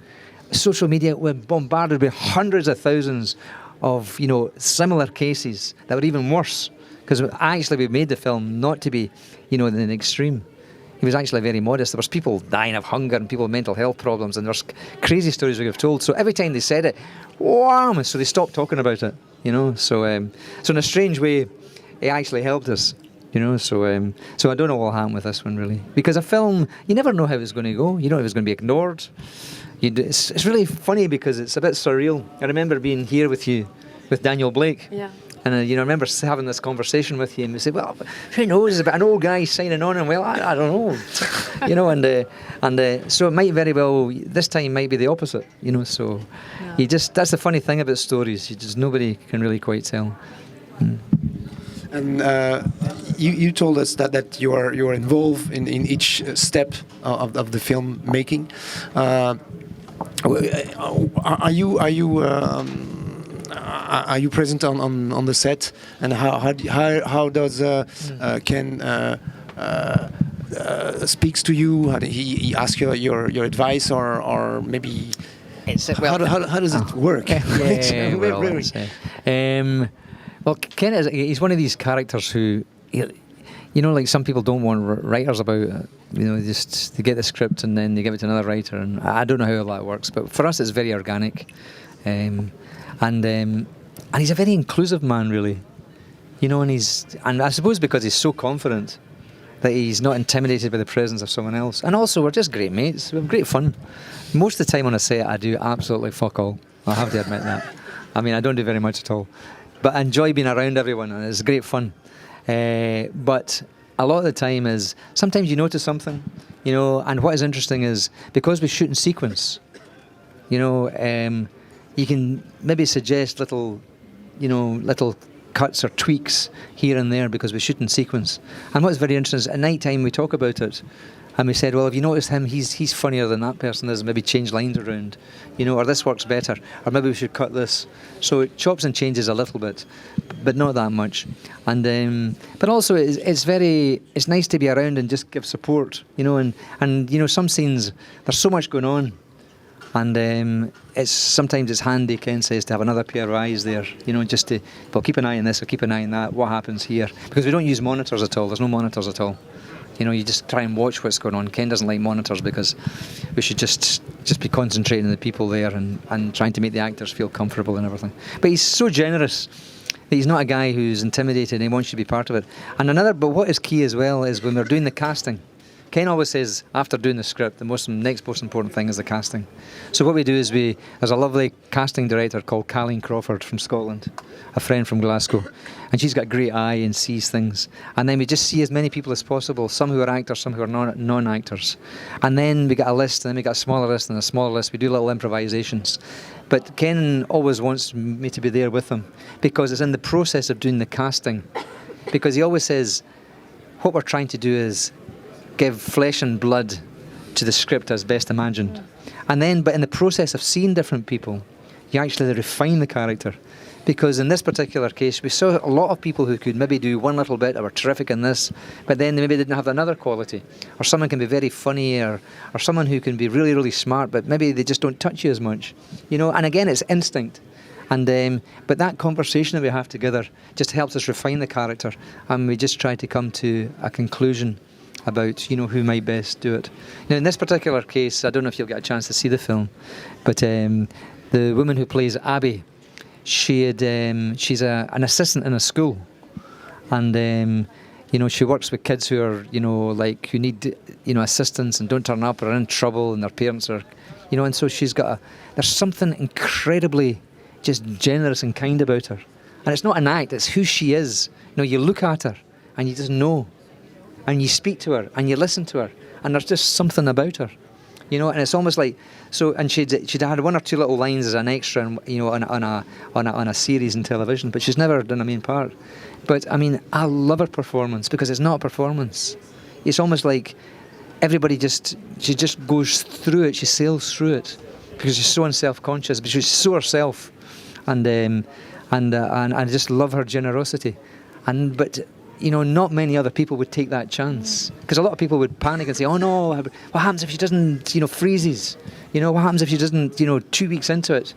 social media were bombarded with hundreds of thousands of similar cases that were even worse. Because actually we made the film not to be, in an extreme. He was actually very modest. There was people dying of hunger and people with mental health problems, and there's crazy stories we have told. So every time they said it, wham! So they stopped talking about it. So in a strange way, it actually helped us. So I don't know what will happen with this one really, because a film, you never know how it's going to go. You don't know if it's going to be ignored. It's really funny because it's a bit surreal. I remember being here with you, with Daniel Blake. Yeah. And I remember having this conversation with you, and we said, "Well, who knows? It's about an old guy signing on." And I don't know, and so it might very well this time might be the opposite, So that's the funny thing about stories. Nobody can really quite tell. And you told us that you are involved in each step of the film making. Are you present on the set, and how does Ken speaks to you? How he asks your advice, or maybe how does it work? Well, Ken he's one of these characters who, like some people don't want writers about. Just they get the script and then they give it to another writer, and I don't know how that works. But for us, it's very organic. And he's a very inclusive man, really, and I suppose because he's so confident that he's not intimidated by the presence of someone else. And also, we're just great mates. We have great fun. Most of the time on a set, I do absolutely fuck all. I have to admit that. I mean, I don't do very much at all, but I enjoy being around everyone, and it's great fun. But a lot of the time is sometimes you notice something, and what is interesting is because we shoot in sequence, you can maybe suggest little cuts or tweaks here and there because we shoot in sequence. And what's very interesting is at night time we talk about it, and we said, well, have you noticed him? He's funnier than that person is. Maybe change lines around, or this works better, or maybe we should cut this. So it chops and changes a little bit, but not that much. And but also it's nice to be around and just give support, and some scenes there's so much going on. And sometimes it's handy, Ken says, to have another pair of eyes there, just to, keep an eye on this or keep an eye on that, what happens here. Because we don't use monitors at all, there's no monitors at all. You just try and watch what's going on. Ken doesn't like monitors because we should just be concentrating on the people there and trying to make the actors feel comfortable and everything. But he's so generous that he's not a guy who's intimidated and he wants you to be part of it. But what is key as well is when we're doing the casting, Ken always says, after doing the script, the next most important thing is the casting. So what we do is there's a lovely casting director called Colleen Crawford from Scotland, a friend from Glasgow, and she's got a great eye and sees things. And then we just see as many people as possible, some who are actors, some who are non-actors. And then we get a list, and then we get a smaller list and a smaller list. We do little improvisations. But Ken always wants me to be there with him because it's in the process of doing the casting. Because he always says, what we're trying to do is give flesh and blood to the script as best imagined. And then, but in the process of seeing different people, you actually refine the character. Because in this particular case, we saw a lot of people who could maybe do one little bit or were terrific in this, but then they maybe didn't have another quality. Or someone can be very funny, or someone who can be really, really smart, but maybe they just don't touch you as much. And again, it's instinct. And but that conversation that we have together just helps us refine the character, and we just try to come to a conclusion about who might best do it. Now in this particular case, I don't know if you'll get a chance to see the film, but the woman who plays Abby, she's an assistant in a school, and she works with kids who are who need assistance and don't turn up or are in trouble, and their parents are and so there's something incredibly just generous and kind about her, and it's not an act, it's who she is. You look at her and you just know. And you speak to her, and you listen to her, and there's just something about her, And it's almost like so. And she'd had one or two little lines as an extra, on a series in television, but she's never done a main part. But I mean, I love her performance because it's not a performance. It's almost like everybody she just goes through it. She sails through it because she's so unself-conscious, but she's so herself, and I just love her generosity, but. Not many other people would take that chance, because a lot of people would panic and say, oh no, what happens if she doesn't, freezes? What happens if she doesn't, 2 weeks into it?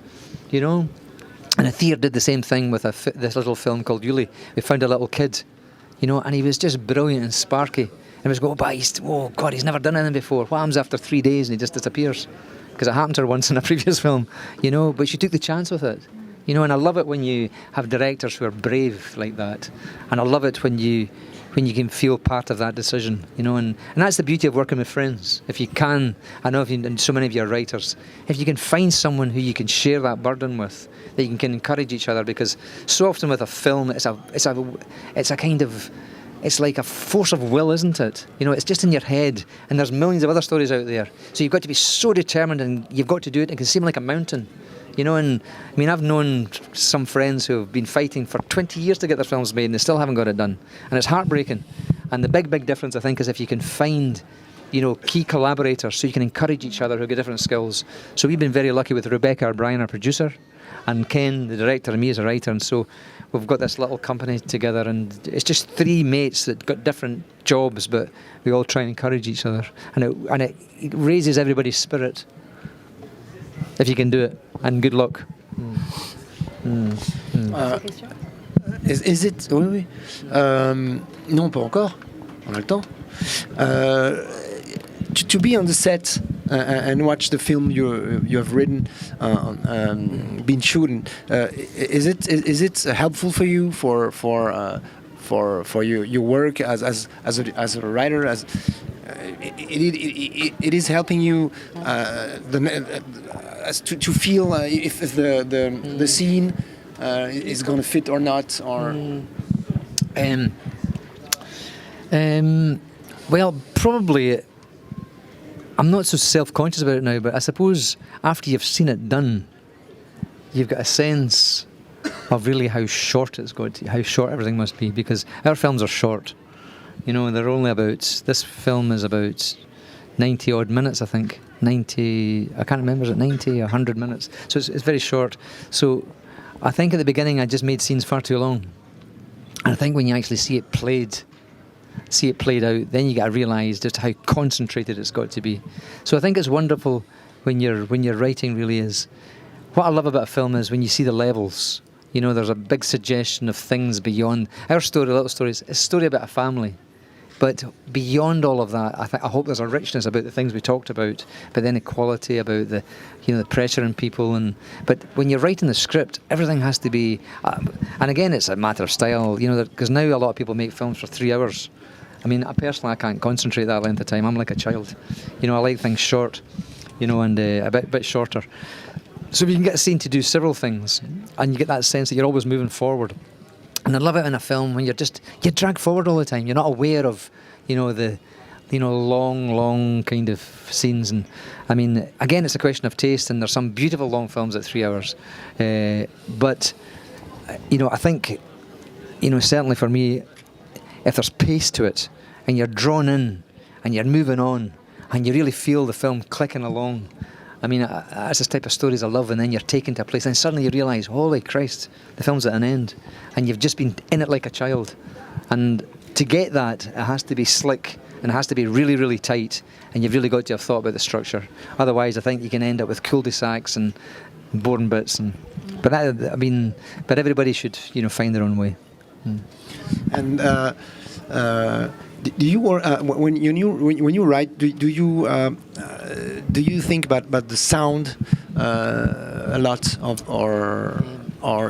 And Athir did the same thing with this little film called Yuli. We found a little kid, you know, and he was just brilliant and sparky. And we was going, oh God, he's never done anything before. What happens after 3 days and he just disappears? Because it happened to her once in a previous film, you know, but she took the chance with it. You know, and I love it when you have directors who are brave like that. And I love it when you can feel part of that decision, you know, and that's the beauty of working with friends. If you can, I know and so many of you are writers, if you can find someone who you can share that burden with, that you can encourage each other, because so often with a film, it's like a force of will, isn't it? You know, it's just in your head, and there's millions of other stories out there. So you've got to be so determined, and you've got to do it. It can seem like a mountain. You know, and I mean, I've known some friends who have been fighting for 20 years to get their films made and they still haven't got it done. And it's heartbreaking. And the big difference, I think, is if you can find, you know, key collaborators so you can encourage each other who have got different skills. So we've been very lucky with Rebecca O'Brien, our producer, and Ken, the director, and me as a writer. And so we've got this little company together, and it's just 3 mates that got different jobs, but we all try and encourage each other. And it raises everybody's spirit, if you can do it. And good luck. Is it? Oui, oui. Non, pas encore. On a le temps. To be on the set and watch the film you have written, been shooting, is it helpful for you for your work as a writer? It is helping you to feel if the scene is going to fit or not, or. Well, probably. I'm not so self-conscious about it now, but I suppose after you've seen it done, you've got a sense of really how short it's got to, how short everything must be, because our films are short. You know, they're only about, this film is about 90 odd minutes, I think. 90, I can't remember, is it 90 or 100 minutes? So it's very short. So I think at the beginning I just made scenes far too long. And I think when you actually see it played out, then you got to realise just how concentrated it's got to be. So I think it's wonderful when you're writing, really is. What I love about a film is when you see the levels. You know, there's a big suggestion of things beyond. Our story, Little Stories, is a story about a family. But beyond all of that, I hope there's a richness about the things we talked about, but then equality, about the pressure on people. But when you're writing the script, everything has to be, and again, it's a matter of style, you know, because now a lot of people make films for 3 hours. I mean, I can't concentrate that length of time. I'm like a child. You know, I like things short, you know, and a bit shorter. So you can get a scene to do several things, and you get that sense that you're always moving forward. And I love it in a film when you drag forward all the time. You're not aware of, the long kind of scenes. And I mean, again, it's a question of taste, and there's some beautiful long films at 3 hours. But I think, certainly for me, if there's pace to it, and you're drawn in, and you're moving on, and you really feel the film clicking along, I mean, that's the type of stories I love. And then you're taken to a place, and suddenly you realise, holy Christ, the film's at an end, and you've just been in it like a child. And to get that, it has to be slick, and it has to be really, really tight, and you've really got to have thought about the structure. Otherwise, I think you can end up with cul-de-sacs and boring bits. But everybody should, find their own way. And do you when you write? Do you think about the sound a lot of, or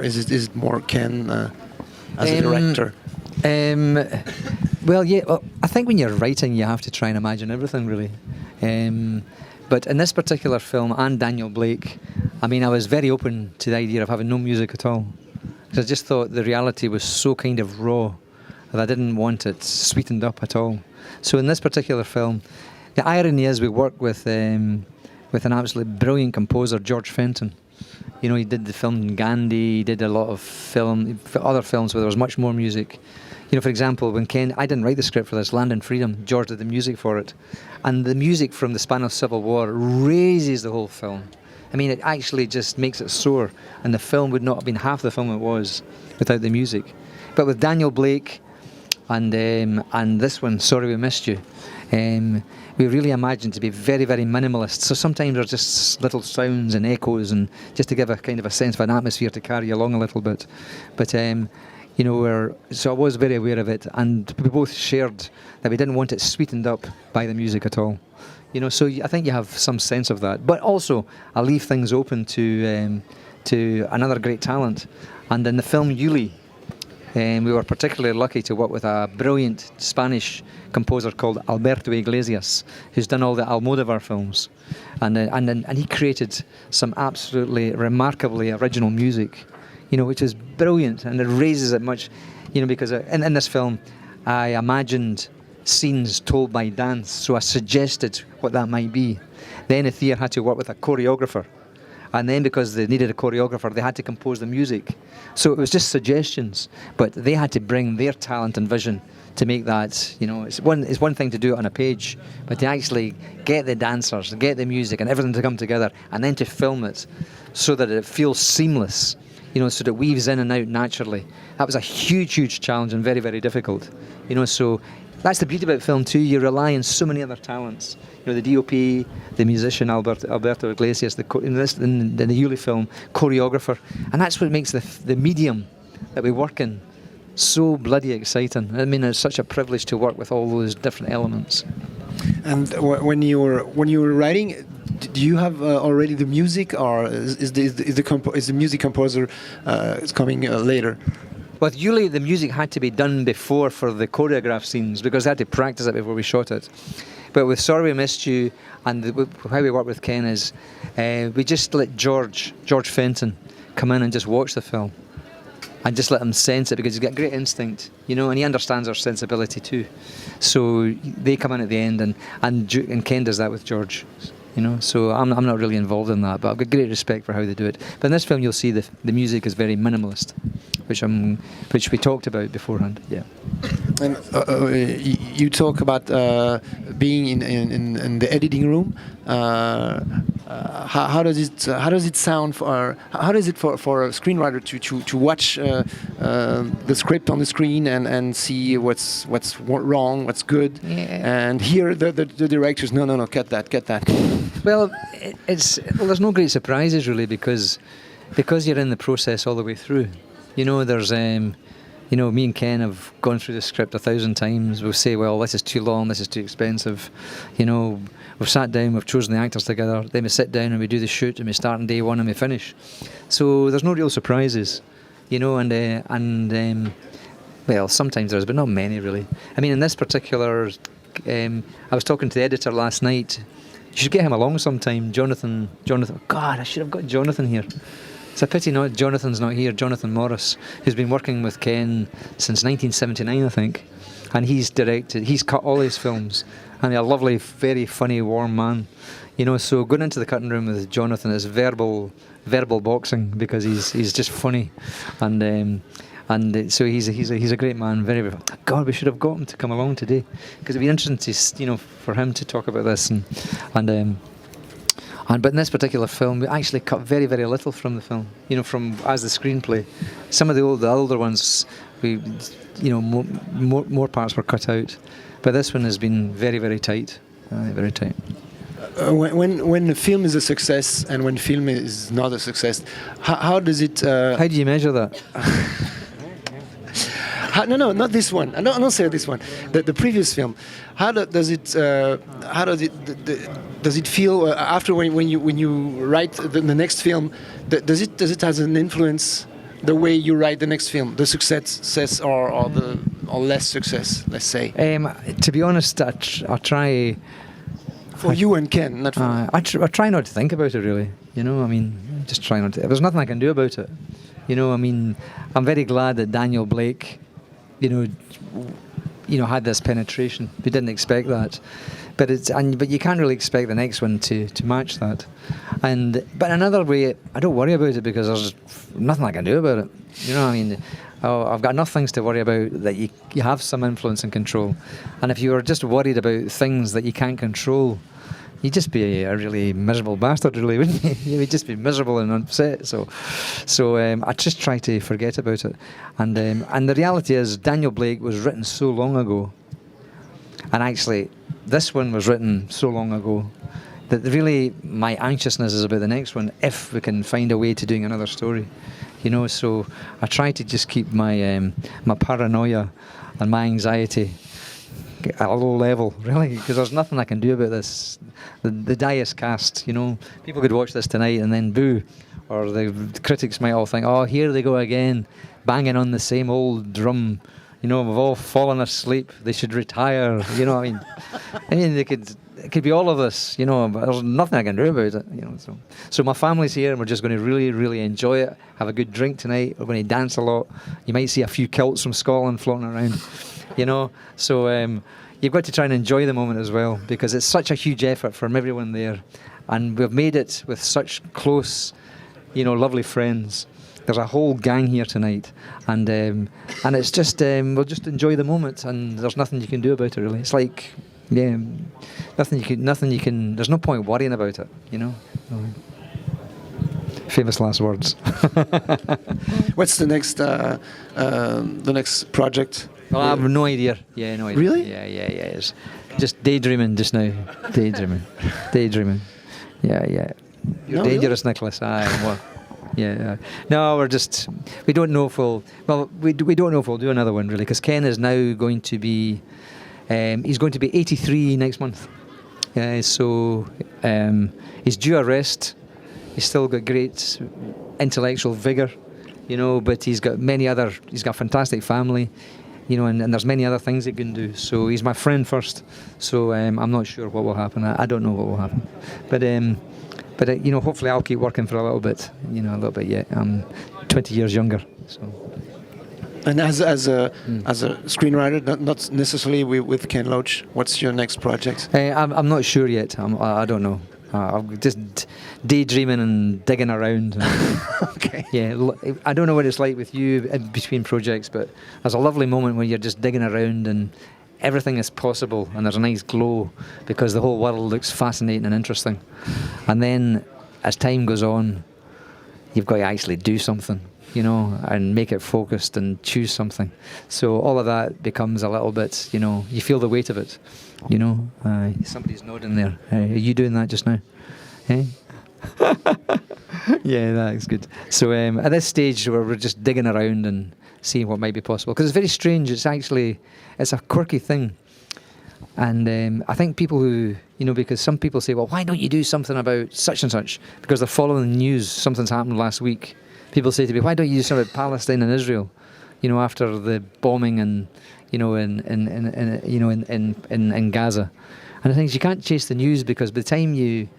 is it more Ken as a director? Well, yeah. Well, I think when you're writing, you have to try and imagine everything, really. But in this particular film, and Daniel Blake, I mean, I was very open to the idea of having no music at all, because I just thought the reality was so kind of raw that I didn't want it sweetened up at all. So in this particular film, the irony is we work with an absolutely brilliant composer, George Fenton. He did the film Gandhi, he did a lot of other films where there was much more music. For example, when I didn't write the script for this, Land and Freedom, George did the music for it. And the music from the Spanish Civil War raises the whole film. I mean, it actually just makes it soar, and the film would not have been half the film it was without the music. But with Daniel Blake and this one, Sorry We Missed You, we really imagined to be very, very minimalist. So sometimes there's just little sounds and echoes, and just to give a kind of a sense of an atmosphere to carry along a little bit. But you know, so I was very aware of it, and we both shared that we didn't want it sweetened up by the music at all. You know, so I think you have some sense of that. But also, I leave things open to another great talent. And in the film Yuli, we were particularly lucky to work with a brilliant Spanish composer called Alberto Iglesias, who's done all the Almodovar films, and he created some absolutely remarkably original music, you know, which is brilliant, and it raises it much, you know, because in this film, I imagined scenes told by dance, so I suggested what that might be. Then Ethia had to work with a choreographer. And then because they needed a choreographer, they had to compose the music. So it was just suggestions, but they had to bring their talent and vision to make that, you know, it's one thing to do it on a page, but to actually get the dancers, get the music and everything to come together, and then to film it so that it feels seamless, you know, so that it weaves in and out naturally. That was a huge, huge challenge and very, very difficult. You know, so that's the beauty about film too. You rely on so many other talents. You know, the DOP, the musician Alberto Iglesias, in the Yuli film, choreographer, and that's what makes the medium that we work in so bloody exciting. I mean, it's such a privilege to work with all those different elements. And when you were writing, do you have already the music, or is the music composer is coming later? With Yuli, the music had to be done before for the choreographed scenes because I had to practice it before we shot it. But with Sorry We Missed You and how we work with Ken is we just let George Fenton come in and just watch the film and just let him sense it, because he's got great instinct, you know, and he understands our sensibility too. So they come in at the end, and Ken does that with George. You know, so I'm not really involved in that, but I've got great respect for how they do it. But in this film, you'll see the music is very minimalist, which we talked about beforehand. Yeah. And you talk about being in the editing room. How does it sound for? How is it for a screenwriter to watch the script on the screen and see what's wrong, what's good, and hear the directors, no, cut that. Well, there's no great surprises really, because you're in the process all the way through. You know, there's you know, me and Ken have gone through the script 1,000 times. We'll say, well, this is too long, this is too expensive. You know, we've sat down, we've chosen the actors together, then we sit down and we do the shoot, and we start on day one and we finish. So there's no real surprises, you know, and well, sometimes there's, but not many really. I mean, in this particular, I was talking to the editor last night. You should get him along sometime, Jonathan. God, I should have got Jonathan here. It's a pity Jonathan's not here, Jonathan Morris, who's been working with Ken since 1979, I think. And he's cut all his films. And he's a lovely, very funny, warm man. You know, so going into the cutting room with Jonathan is verbal boxing, because he's just funny. And so he's a great man. Very, very. God, we should have got him to come along today, because it'd be interesting to, you know, for him to talk about this but in this particular film, we actually cut very, very little from the film. You know, as the screenplay. Some of the older ones, you know, more parts were cut out. But this one has been very, very tight. Very tight. When the film is a success and when film is not a success, how does it? How do you measure that? No, not this one. I don't say this one. The previous film. How does it feel after when you write the next film? Does it has an influence the way you write the next film, the success or less success? Let's say. To be honest, I try. For you and Ken, not for me. I try not to think about it really. You know, I mean, just try not to. There's nothing I can do about it. You know, I mean, I'm very glad that Daniel Blake, you know, had this penetration. We didn't expect that, but you can't really expect the next one to match that. But another way, I don't worry about it because there's nothing I can do about it. You know, I mean, I've got enough things to worry about that you have some influence and control. And if you were just worried about things that you can't control, you'd just be a really miserable bastard, really, wouldn't you? You would just be miserable and upset. So I just try to forget about it. And the reality is, Daniel Blake was written so long ago, And actually, this one was written so long ago that really my anxiousness is about the next one, if we can find a way to doing another story. So I try to just keep my my paranoia and my anxiety at a low level, really, because there's nothing I can do about this. The die is cast, People could watch this tonight and then boo, or the critics might all think, oh, here they go again, banging on the same old drum. We've all fallen asleep. They should retire. What I mean? It could be all of this, but there's nothing I can do about it. So my family's here, and we're just going to really, really enjoy it. Have a good drink tonight. We're going to dance a lot. You might see a few kilts from Scotland floating around. So you've got to try and enjoy the moment as well, because it's such a huge effort from everyone there, and we've made it with such close, lovely friends. There's a whole gang here tonight, and it's just we'll just enjoy the moment, and there's nothing you can do about it really. It's like, nothing you can. There's no point worrying about it, Famous last words. What's the next project? Well, I have no idea. Yeah, no idea. Really? Yeah. It's just daydreaming just now. Daydreaming. Yeah. You're dangerous, really? Nicholas. What? Yeah. No, we don't know if we'll. Well, we don't know if we'll do another one really, because Ken is now going to be. He's going to be 83 next month. So he's due a rest. He's still got great intellectual vigour, but he's got a fantastic family, and there's many other things he can do. So he's my friend first. So I'm not sure what will happen. I don't know what will happen. But hopefully I'll keep working for a little bit, yet. I'm 20 years younger, so. And as a screenwriter, not necessarily with Ken Loach, what's your next project? I'm not sure yet. I don't know. I'm just daydreaming and digging around. Okay. Yeah, I don't know what it's like with you in between projects, but there's a lovely moment when you're just digging around and everything is possible, and there's a nice glow because the whole world looks fascinating and interesting. And then as time goes on, you've got to actually do something, and make it focused and choose something. So all of that becomes a little bit, you feel the weight of it, Somebody's nodding there. Are you doing that just now? Yeah, that's good. So at this stage where we're just digging around and seeing what might be possible, because it's very strange. It's a quirky thing, and I think people who because some people say, well, why don't you do something about such and such, because they're following the news. Something's happened last week. People say to me, why don't you do something about Palestine and Israel, after the bombing and in Gaza. And the thing is, you can't chase the news, because by the time you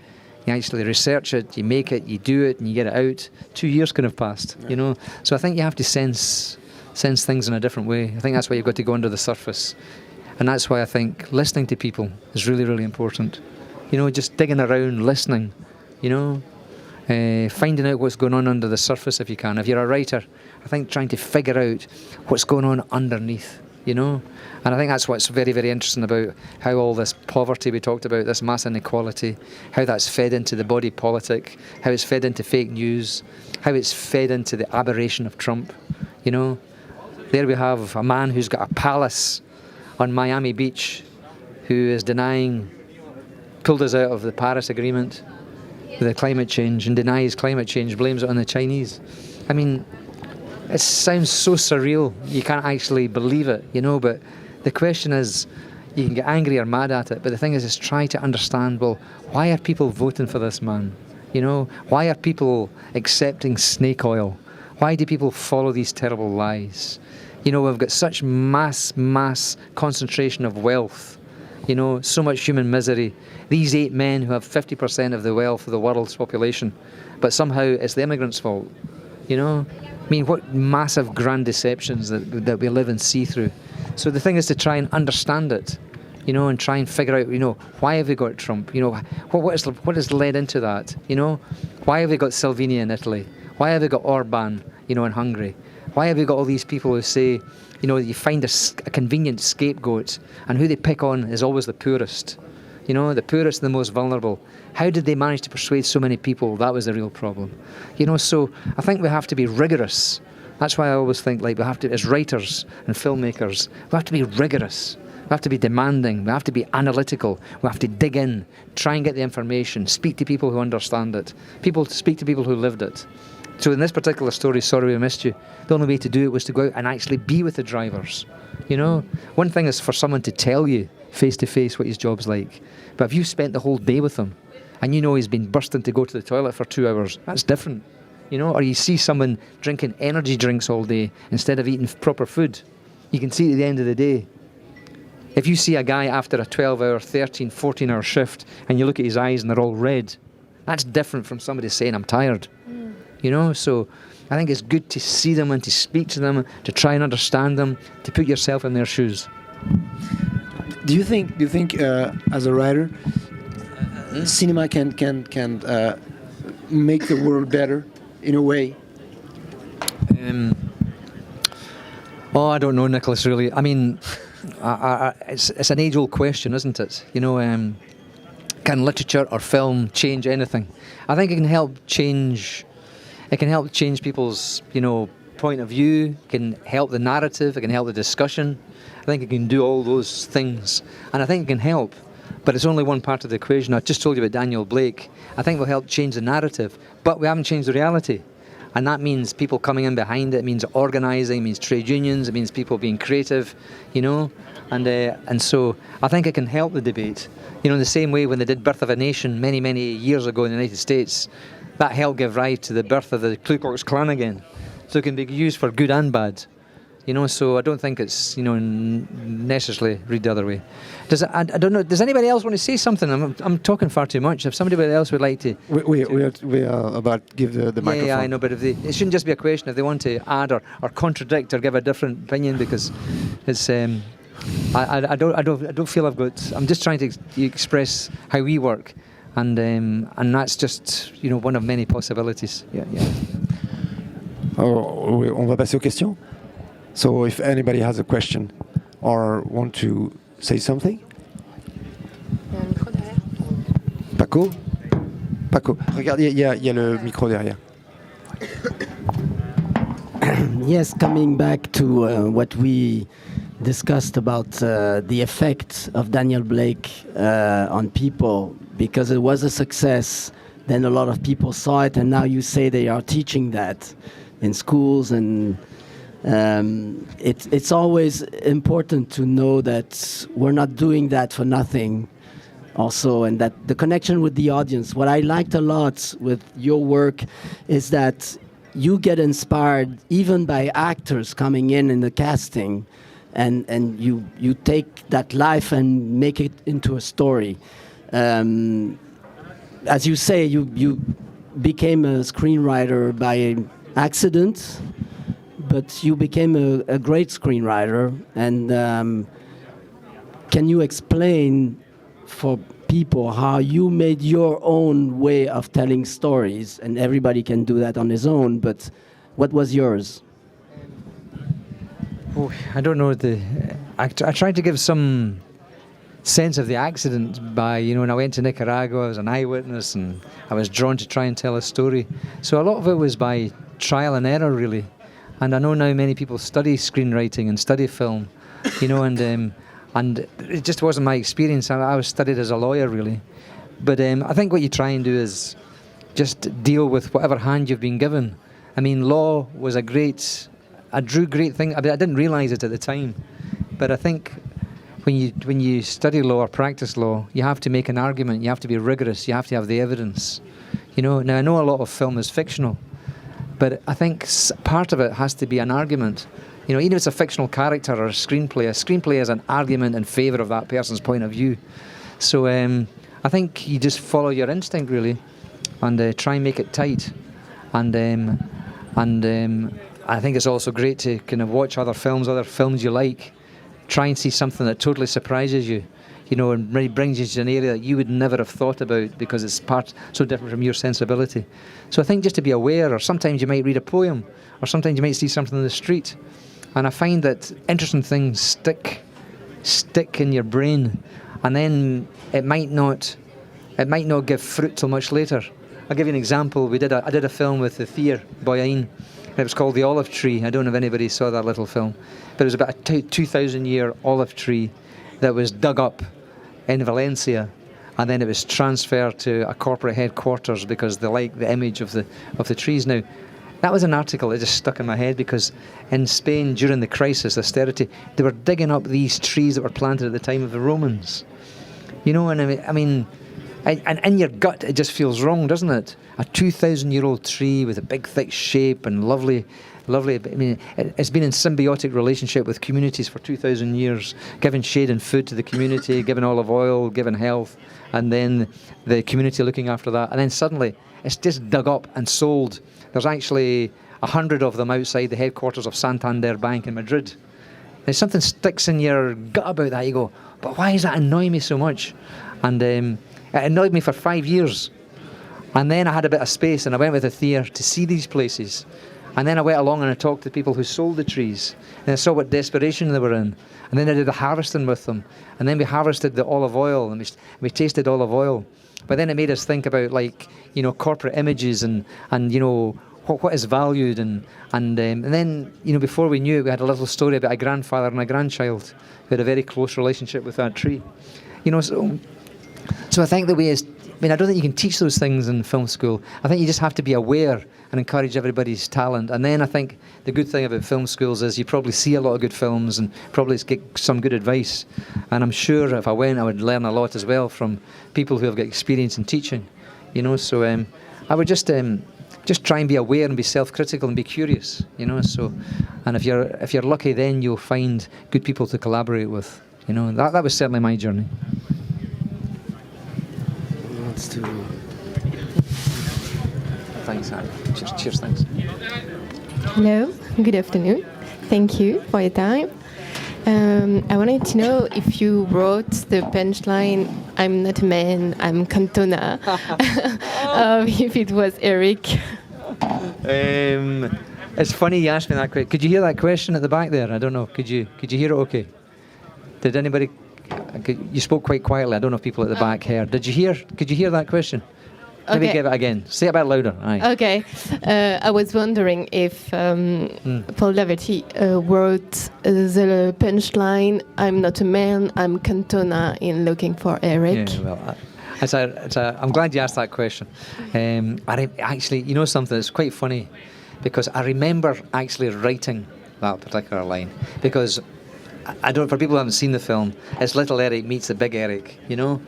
actually research it, you make it, you do it, and you get it out, 2 years can have passed, So I think you have to sense things in a different way. I think that's why you've got to go under the surface. And that's why I think listening to people is really, really important. Just digging around, listening, finding out what's going on under the surface if you can. If you're a writer, I think trying to figure out what's going on underneath, And I think that's what's very, very interesting about how all this poverty we talked about, this mass inequality, how that's fed into the body politic, how it's fed into fake news, how it's fed into the aberration of Trump, There we have a man who's got a palace on Miami Beach who is pulled us out of the Paris Agreement with the climate change and denies climate change, blames it on the Chinese. I mean, it sounds so surreal. You can't actually believe it, but the question is, you can get angry or mad at it, but the thing is try to understand, well, why are people voting for this man? Why are people accepting snake oil? Why do people follow these terrible lies? We've got such mass concentration of wealth, so much human misery. These 8 men who have 50% of the wealth of the world's population, but somehow it's the immigrants' fault, I mean, what massive grand deceptions that we live and see through. So the thing is to try and understand it, and try and figure out, why have we got Trump? What has led into that? Why have we got Salvini in Italy? Why have we got Orban, in Hungary? Why have we got all these people who say, you find a convenient scapegoat, and who they pick on is always the poorest? The poorest and the most vulnerable. How did they manage to persuade so many people? That was the real problem. So I think we have to be rigorous. That's why I always think, we have to, as writers and filmmakers, we have to be rigorous. We have to be demanding. We have to be analytical. We have to dig in, try and get the information, speak to people who understand it. Speak to people who lived it. So in this particular story, Sorry We Missed You, the only way to do it was to go out and actually be with the drivers. You know, one thing is for someone to tell you face to face what his job's like. But if you've spent the whole day with him and you know he's been bursting to go to the toilet for 2 hours, that's different. You know, or you see someone drinking energy drinks all day instead of eating proper food. You can see at the end of the day. If you see a guy after a 12-hour, 13, 14-hour shift and you look at his eyes and they're all red, that's different from somebody saying, I'm tired. You know, so I think it's good to see them and to speak to them, to try and understand them, to put yourself in their shoes. Do you think as a writer, cinema can make the world better in a way? I don't know, Nicholas, really. I mean, it's an age-old question, isn't it? You know, can literature or film change anything? I think it can help change. It can help change people's, you know, point of view. It can help the narrative. It can help the discussion. I think it can do all those things, and I think it can help. But it's only one part of the equation. I just told you about Daniel Blake. I think we'll help change the narrative, but we haven't changed the reality. And that means people coming in behind it. It means organising. It means trade unions. It means people being creative, you know. And so I think it can help the debate. You know, in the same way when they did Birth of a Nation many, many years ago in the United States, that helped give rise to the birth of the Ku Klux Klan again. So it can be used for good and bad. You know, so I don't think it's, you know, necessarily read the other way. I don't know. Does anybody else want to say something? I'm talking far too much. If somebody else would like to, we are about to give the microphone. Yeah, I know. But it shouldn't just be a question. If they want to add or contradict or give a different opinion, because it's I don't feel I've got. I'm just trying to express how we work, and that's just, you know, one of many possibilities. Yeah. On va passer aux questions. So if anybody has a question or want to say something. Paco, regarde, il y a le micro derrière. Yes, coming back to what we discussed about the effect of Daniel Blake on people, because it was a success, then a lot of people saw it, and now you say they are teaching that in schools, and it's always important to know that we're not doing that for nothing also, and that the connection with the audience. What I liked a lot with your work is that you get inspired even by actors coming in the casting, and you take that life and make it into a story. As you say, you became a screenwriter by accident, but you became a great screenwriter. And can you explain for people how you made your own way of telling stories? And everybody can do that on his own, but what was yours? I don't know. I tried to give some sense of the accident by, you know, when I went to Nicaragua, I was an eyewitness and I was drawn to try and tell a story. So a lot of it was by trial and error, really. And I know now many people study screenwriting and study film, you know, and it just wasn't my experience. I was studied as a lawyer, really. But I think what you try and do is just deal with whatever hand you've been given. I mean, law was a drew great thing. I mean, I didn't realise it at the time, but I think when you study law or practice law, you have to make an argument. You have to be rigorous. You have to have the evidence. You know. Now I know a lot of film is fictional, but I think part of it has to be an argument. You know, even if it's a fictional character or a screenplay is an argument in favour of that person's point of view. So I think you just follow your instinct, really, and try and make it tight. And I think it's also great to kind of watch other films you like, try and see something that totally surprises you, you know, and really brings you to an area that you would never have thought about because it's so different from your sensibility. So I think just to be aware, or sometimes you might read a poem, or sometimes you might see something in the street, and I find that interesting things stick in your brain, and then it might not give fruit till much later. I'll give you an example. I did a film with the Thea Boyain. It was called The Olive Tree. I don't know if anybody saw that little film, but it was about a 2,000-year olive tree that was dug up in Valencia, and then it was transferred to a corporate headquarters because they like the image of the trees. Now, that was an article that just stuck in my head, because in Spain during the crisis, austerity, they were digging up these trees that were planted at the time of the Romans. You know, and I mean, and in your gut it just feels wrong, doesn't it? A 2,000-year-old tree with a big thick shape and lovely. I mean, it's been in symbiotic relationship with communities for 2,000 years, giving shade and food to the community, giving olive oil, giving health, and then the community looking after that. And then suddenly it's just dug up and sold. There's actually 100 of them outside the headquarters of Santander Bank in Madrid. And something sticks in your gut about that. You go, but why does that annoy me so much? And it annoyed me for 5 years. And then I had a bit of space, and I went with Athea to see these places. And then I went along and I talked to people who sold the trees. And I saw what desperation they were in. And then I did the harvesting with them. And then we harvested the olive oil, and we tasted olive oil. But then it made us think about, like, you know, corporate images and you know, what is valued. And then, you know, before we knew it, we had a little story about a grandfather and a grandchild who had a very close relationship with that tree. You know, so I think the way is, I mean, I don't think you can teach those things in film school. I think you just have to be aware and encourage everybody's talent. And then I think the good thing about film schools is you probably see a lot of good films and probably get some good advice. And I'm sure if I went, I would learn a lot as well from people who have got experience in teaching. You know, so I would just try and be aware and be self-critical and be curious. You know, so, and if you're lucky, then you'll find good people to collaborate with. You know, that was certainly my journey. Let's do. Thanks, Harry. Cheers, thanks. Hello, good afternoon. Thank you for your time. I wanted to know if you wrote the punchline, "I'm not a man, I'm Cantona," if it was Eric. It's funny you asked me that question. Could you hear that question at the back there? I don't know. Could you hear it okay? Did anybody... You spoke quite quietly. I don't know if people at the back heard. Could you hear that question? Maybe Okay. give it again. Say it a bit louder. Aye. Okay, I was wondering if Paul Laverty wrote the punchline, "I'm not a man, I'm Cantona," in Looking for Eric. Yeah, well, I'm glad you asked that question. Actually, you know something, it's quite funny, because I remember actually writing that particular line, because I don't. For people who haven't seen the film, it's little Eric meets the big Eric, you know,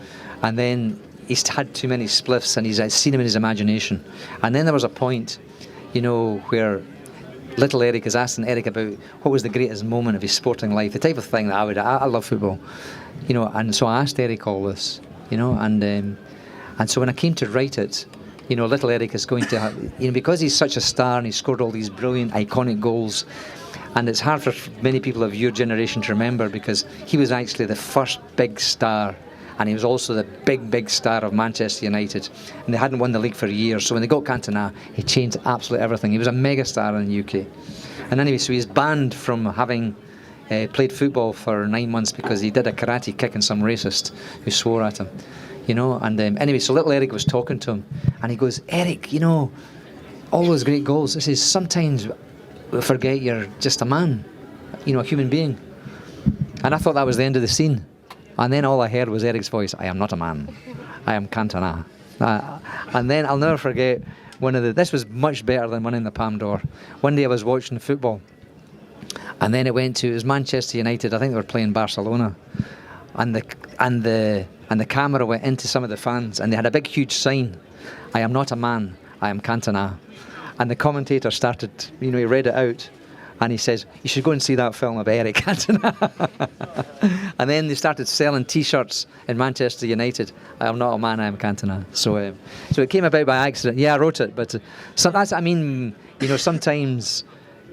and then he's had too many spliffs and he's seen him in his imagination. And then there was a point, you know, where little Eric is asking Eric about what was the greatest moment of his sporting life, the type of thing that I love football, you know. And so I asked Eric all this, you know, and so when I came to write it, you know, little Eric is going to have, you know, because he's such a star and he scored all these brilliant, iconic goals. And it's hard for many people of your generation to remember, because he was actually the first big star, and he was also the big star of Manchester United, and they hadn't won the league for years. So when they got Cantona, he changed absolutely everything. He was a mega star in the UK. And anyway, so he's banned from having played football for 9 months because he did a karate kick in some racist who swore at him, you know. And anyway, so little Eric was talking to him, and he goes, "Eric, you know, all those great goals." He says, "Sometimes we forget you're just a man, you know, a human being." And I thought that was the end of the scene. And then all I heard was Eric's voice, "I am not a man, I am Cantona." And then I'll never forget this was much better than winning the Palme d'Or. One day I was watching football, and then it was Manchester United, I think they were playing Barcelona. And the camera went into some of the fans, and they had a big huge sign, "I am not a man, I am Cantona." And the commentator started, you know, he read it out, and he says, "You should go and see that film of Eric Cantona." And then they started selling T-shirts in Manchester United, "I am not a man, I am Cantona." So it came about by accident. Yeah, I wrote it, but I mean, you know, sometimes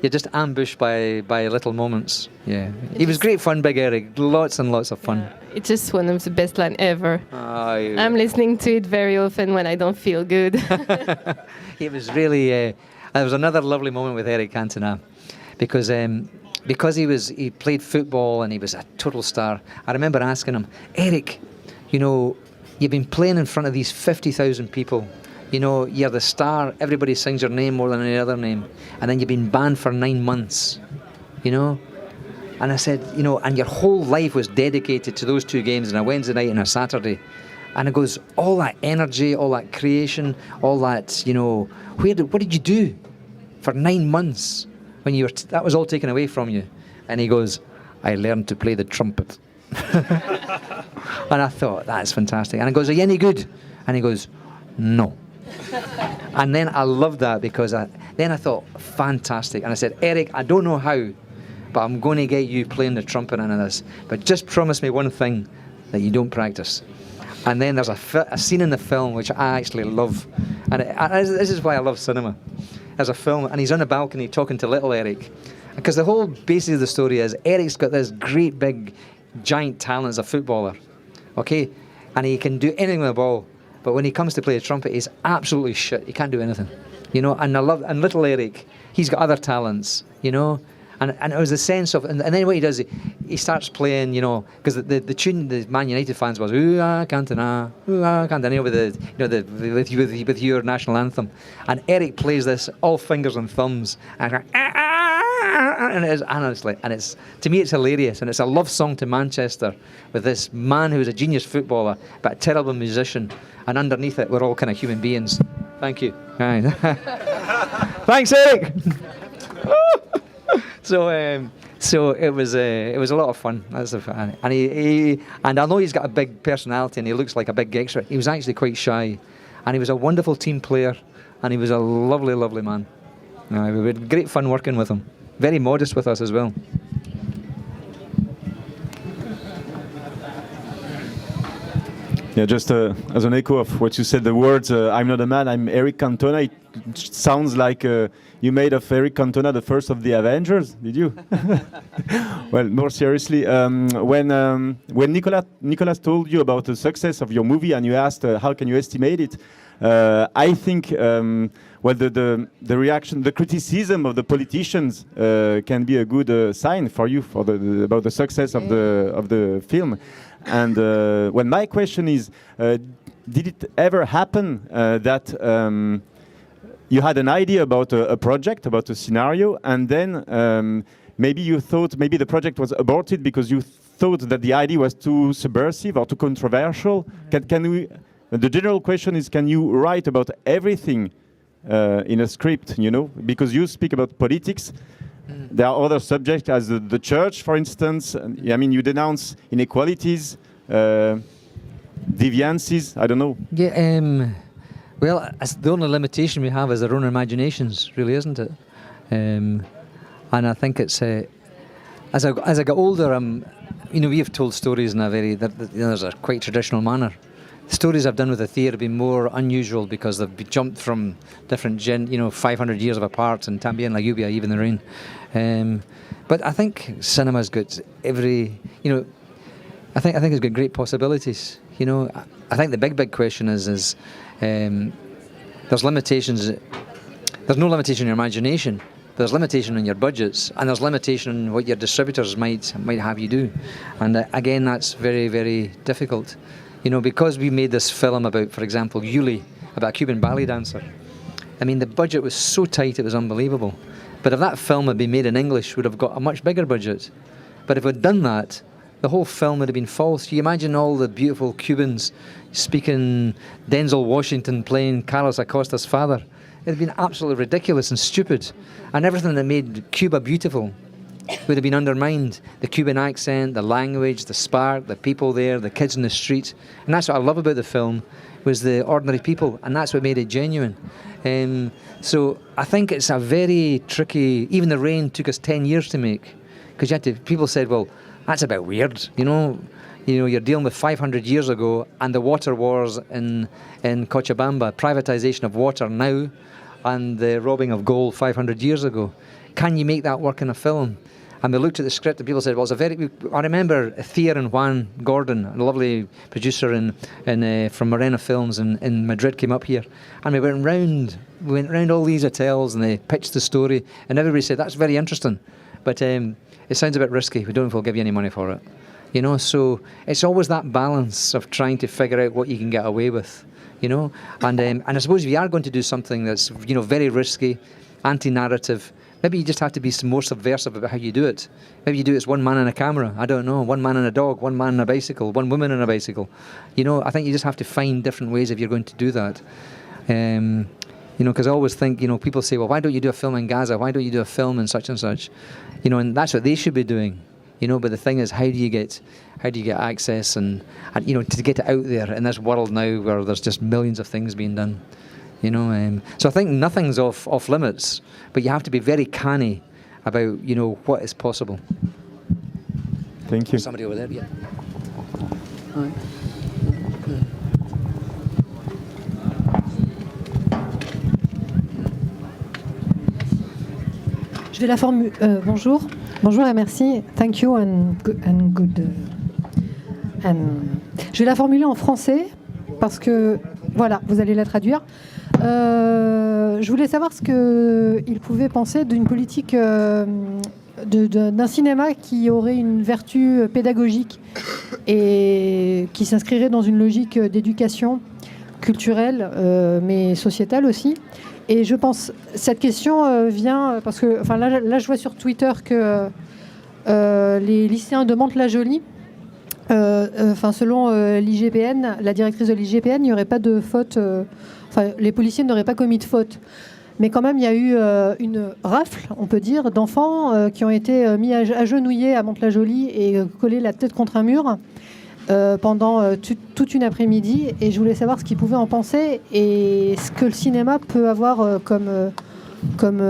you're just ambushed by little moments. Yeah, he was great fun, Big Eric. Lots and lots of fun. It's just one of the best lines ever. Yeah. I'm listening to it very often when I don't feel good. It was really. There was another lovely moment with Eric Cantona, because he played football and he was a total star. I remember asking him, "Eric, you know, you've been playing in front of these 50,000 people. You know, you're the star. Everybody sings your name more than any other name, and then you've been banned for 9 months. You know, And I said, you know, and your whole life was dedicated to those 2 games on a Wednesday night and a Saturday. And it goes, all that energy, all that creation, all that, you know, what did you do for 9 months when you were, that was all taken away from you? And he goes, I learned to play the trumpet. And I thought, that's fantastic. And I goes, are you any good? And he goes, no. And then I loved that because then I thought, fantastic. And I said, Eric, I don't know how, but I'm going to get you playing the trumpet into this. But just promise me one thing, that you don't practice. And then there's a scene in the film which I actually love. And this is why I love cinema. There's a film, and he's on a balcony talking to little Eric. Because the whole basis of the story is Eric's got this great big giant talent as a footballer. Okay? And he can do anything with the ball. But when he comes to play the trumpet, he's absolutely shit. He can't do anything. You know, and and little Eric, he's got other talents, you know. And it was a sense of, and then what he does, he starts playing, you know, because the tune the Man United fans was ooh-ah, Cantona, with the, you know, with your national anthem, and Eric plays this all fingers and thumbs, and it is honestly, and it's, to me it's hilarious, and it's a love song to Manchester with this man who is a genius footballer but a terrible musician, and underneath it we're all kind of human beings. Thank you. Right. Thanks, Eric. So it was a lot of fun. And I know he's got a big personality and he looks like a big extra. He was actually quite shy, and he was a wonderful team player, and he was a lovely, lovely man. We had great fun working with him. Very modest with us as well. Yeah, just as an echo of what you said, the words "I'm not a man, I'm Eric Cantona." It sounds like you made of Eric Cantona the first of the Avengers. Did you? Well, more seriously, when Nicolas told you about the success of your movie and you asked how can you estimate it, I think well the reaction, the criticism of the politicians can be a good sign for you for about the success of the film. And well, my question is, did it ever happen that you had an idea about a project, about a scenario, and then maybe you thought maybe the project was aborted because you thought that the idea was too subversive or too controversial? Can we? The general question is, can you write about everything in a script? You know, because you speak about politics. There are other subjects, as the church, for instance. I mean, you denounce inequalities, deviances. I don't know. Yeah. Well, the only limitation we have is our own imaginations, really, isn't it? And I think it's as I get older, you know, we have told stories in a very there's a quite traditional manner. The stories I've done with the theatre have been more unusual because they've jumped from different 500 years of apart, and Tambien La Lluvia, even the rain. But I think cinema's got I think it's got great possibilities. You know, I think the big question is there's limitations. There's no limitation in your imagination. There's limitation in your budgets, and there's limitation in what your distributors might have you do. And again, that's very, very difficult. You know, because we made this film about, for example, Yuli, about a Cuban ballet dancer. I mean, the budget was so tight, it was unbelievable. But if that film had been made in English, we'd have got a much bigger budget. But if we'd done that, the whole film would have been false. You imagine all the beautiful Cubans speaking Denzel Washington playing Carlos Acosta's father. It would have been absolutely ridiculous and stupid. And everything that made Cuba beautiful would have been undermined. The Cuban accent, the language, the spark, the people there, the kids in the street. And that's what I love about the film, was the ordinary people, and that's what made it genuine. So I think it's a very tricky, even The Rain took us 10 years to make, because people said, well, that's a bit weird, you know, you're dealing with 500 years ago and the water wars in Cochabamba, privatization of water now, and the robbing of gold 500 years ago. Can you make that work in a film? And we looked at the script and people said, well, I remember Thea and Juan Gordon, a lovely producer from Morena Films in Madrid, came up here, and we went round all these hotels and they pitched the story, and everybody said, that's very interesting, but it sounds a bit risky, we don't know if we'll give you any money for it. You know, so it's always that balance of trying to figure out what you can get away with, you know, and I suppose we are going to do something that's, you know, very risky, anti-narrative, Maybe you just have to be more subversive about how you do it. Maybe you do it as one man and a camera. I don't know. One man and a dog, one man and a bicycle, one woman and a bicycle. You know, I think you just have to find different ways if you're going to do that. You know, because I always think, you know, people say, well, why don't you do a film in Gaza? Why don't you do a film in such and such? You know, and that's what they should be doing. You know, but the thing is, how do you get access and you know, to get it out there in this world now where there's just millions of things being done. You know, so I think nothing's off limits, but you have to be very canny about, you know, what is possible. Thank you. Somebody over there, yeah. Je vais la formuler. Bonjour et merci. Thank you and good. Je vais la formuler en français parce que voilà, vous allez la traduire. Je voulais savoir ce qu'il pouvait penser d'une politique d'un cinéma qui aurait une vertu pédagogique et qui s'inscrirait dans une logique d'éducation culturelle, mais sociétale aussi. Et je pense, cette question vient parce que, enfin là, je vois sur Twitter que les lycéens de Mantes-la-Jolie, selon l'IGPN, la directrice de l'IGPN, il n'y aurait pas de faute. Les policiers n'auraient pas commis de faute. Mais quand même, il y a eu une rafle, on peut dire, d'enfants qui ont été mis agenouillés à Mantes-la-Jolie et collés la tête contre un mur pendant toute une après-midi. Et je voulais savoir ce qu'ils pouvaient en penser et ce que le cinéma peut avoir comme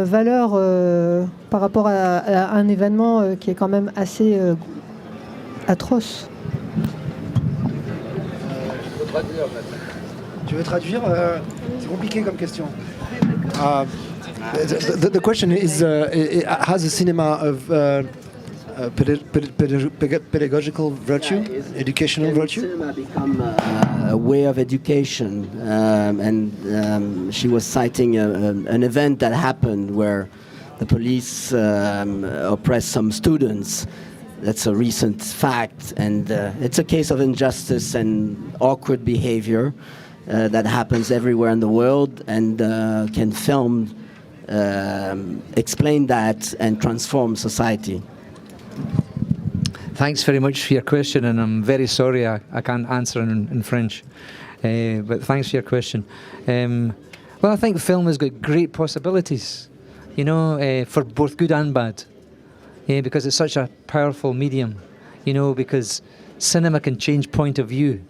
valeur par rapport à un événement qui est quand même assez atroce. Tu veux traduire? C'est compliqué comme question. The question is, has a cinema of pedagogical virtue, educational virtue? Cinema become a way of education, she was citing an event that happened where the police oppressed some students. That's a recent fact, and it's a case of injustice and awkward behavior that happens everywhere in the world, and can film explain that and transform society. Thanks very much for your question, and I'm very sorry I can't answer in French, but thanks for your question. Well, I think film has got great possibilities, you know, for both good and bad. Yeah, because it's such a powerful medium, you know, because cinema can change point of view.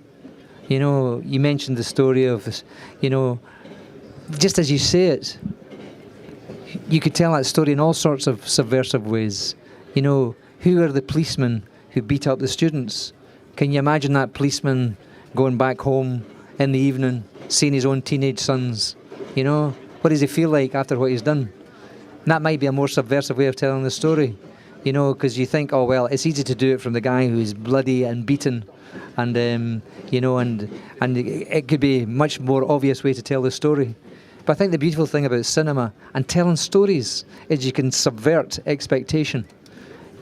You know, you mentioned the story of this, you know, just as you say it, you could tell that story in all sorts of subversive ways. You know, who are the policemen who beat up the students? Can you imagine that policeman going back home in the evening, seeing his own teenage sons? You know, what does he feel like after what he's done? And that might be a more subversive way of telling the story. You know, because you think, oh well, it's easy to do it from the guy who's bloody and beaten, and you know, and it could be a much more obvious way to tell the story. But I think the beautiful thing about cinema and telling stories is you can subvert expectation.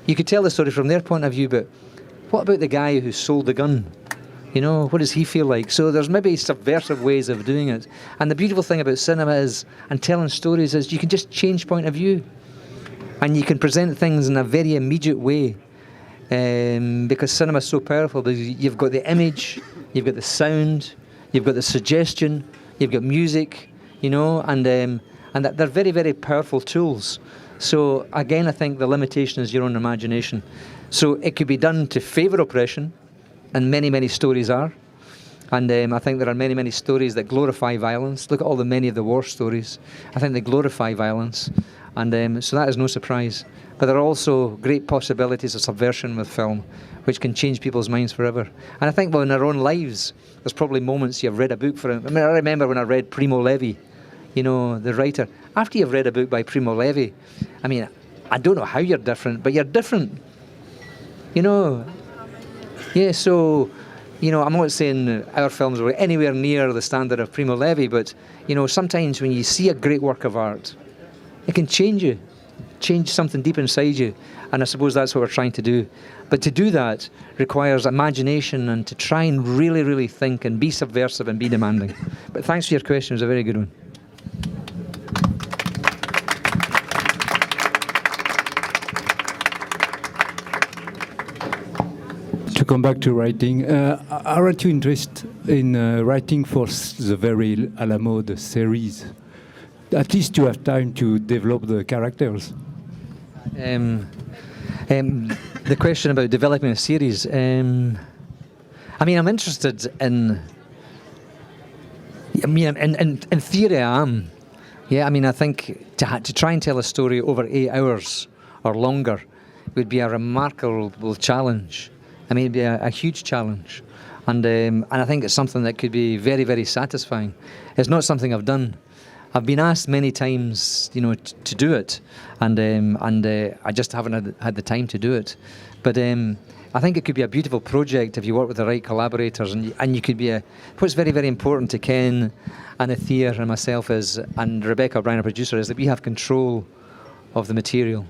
You could tell the story from their point of view, but what about the guy who sold the gun? You know, what does he feel like? So there's maybe subversive ways of doing it. And the beautiful thing about cinema is, and telling stories, is you can just change point of view. And you can present things in a very immediate way, because cinema is so powerful. Because you've got the image, you've got the sound, you've got the suggestion, you've got music, you know, and that they're very, very powerful tools. So again, I think the limitation is your own imagination. So it could be done to favour oppression, and many, many stories are. And I think there are many, many stories that glorify violence. Look at many of the war stories. I think they glorify violence. And so that is no surprise. But there are also great possibilities of subversion with film, which can change people's minds forever. And I think, well, in our own lives, there's probably moments you've read a book for it. I mean, I remember when I read Primo Levi, you know, the writer. After you've read a book by Primo Levi, I mean, I don't know how you're different, but you're different. You know, yeah, so, you know, I'm not saying our films were anywhere near the standard of Primo Levi, but, you know, sometimes when you see a great work of art, it can change you, change something deep inside you. And I suppose that's what we're trying to do. But to do that requires imagination and to try and really, really think and be subversive and be demanding. But thanks for your question. It was a very good one. to come back to writing, aren't you interested in writing for the very à la mode series? At least you have time to develop the characters. The question about developing a series. I mean, I'm interested in. I mean, in theory, I am. Yeah, I mean, I think to try and tell a story over 8 hours or longer would be a remarkable challenge. I mean, it'd be a huge challenge, and I think it's something that could be very, very satisfying. It's not something I've done. I've been asked many times, you know, to do it, and I just haven't had the time to do it. But I think it could be a beautiful project if you work with the right collaborators, and you could be what's very, very important to Ken and Athir and myself and Rebecca O'Brien, our producer, is that we have control of the material.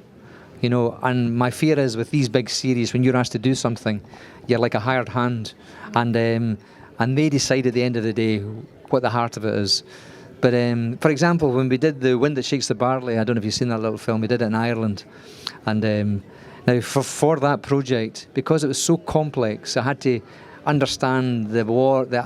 You know, and my fear is with these big series, when you're asked to do something, you're like a hired hand, and they decide at the end of the day what the heart of it is. But for example, when we did The Wind That Shakes the Barley, I don't know if you've seen that little film, we did it in Ireland, and now for that project, because it was so complex, I had to understand the war, the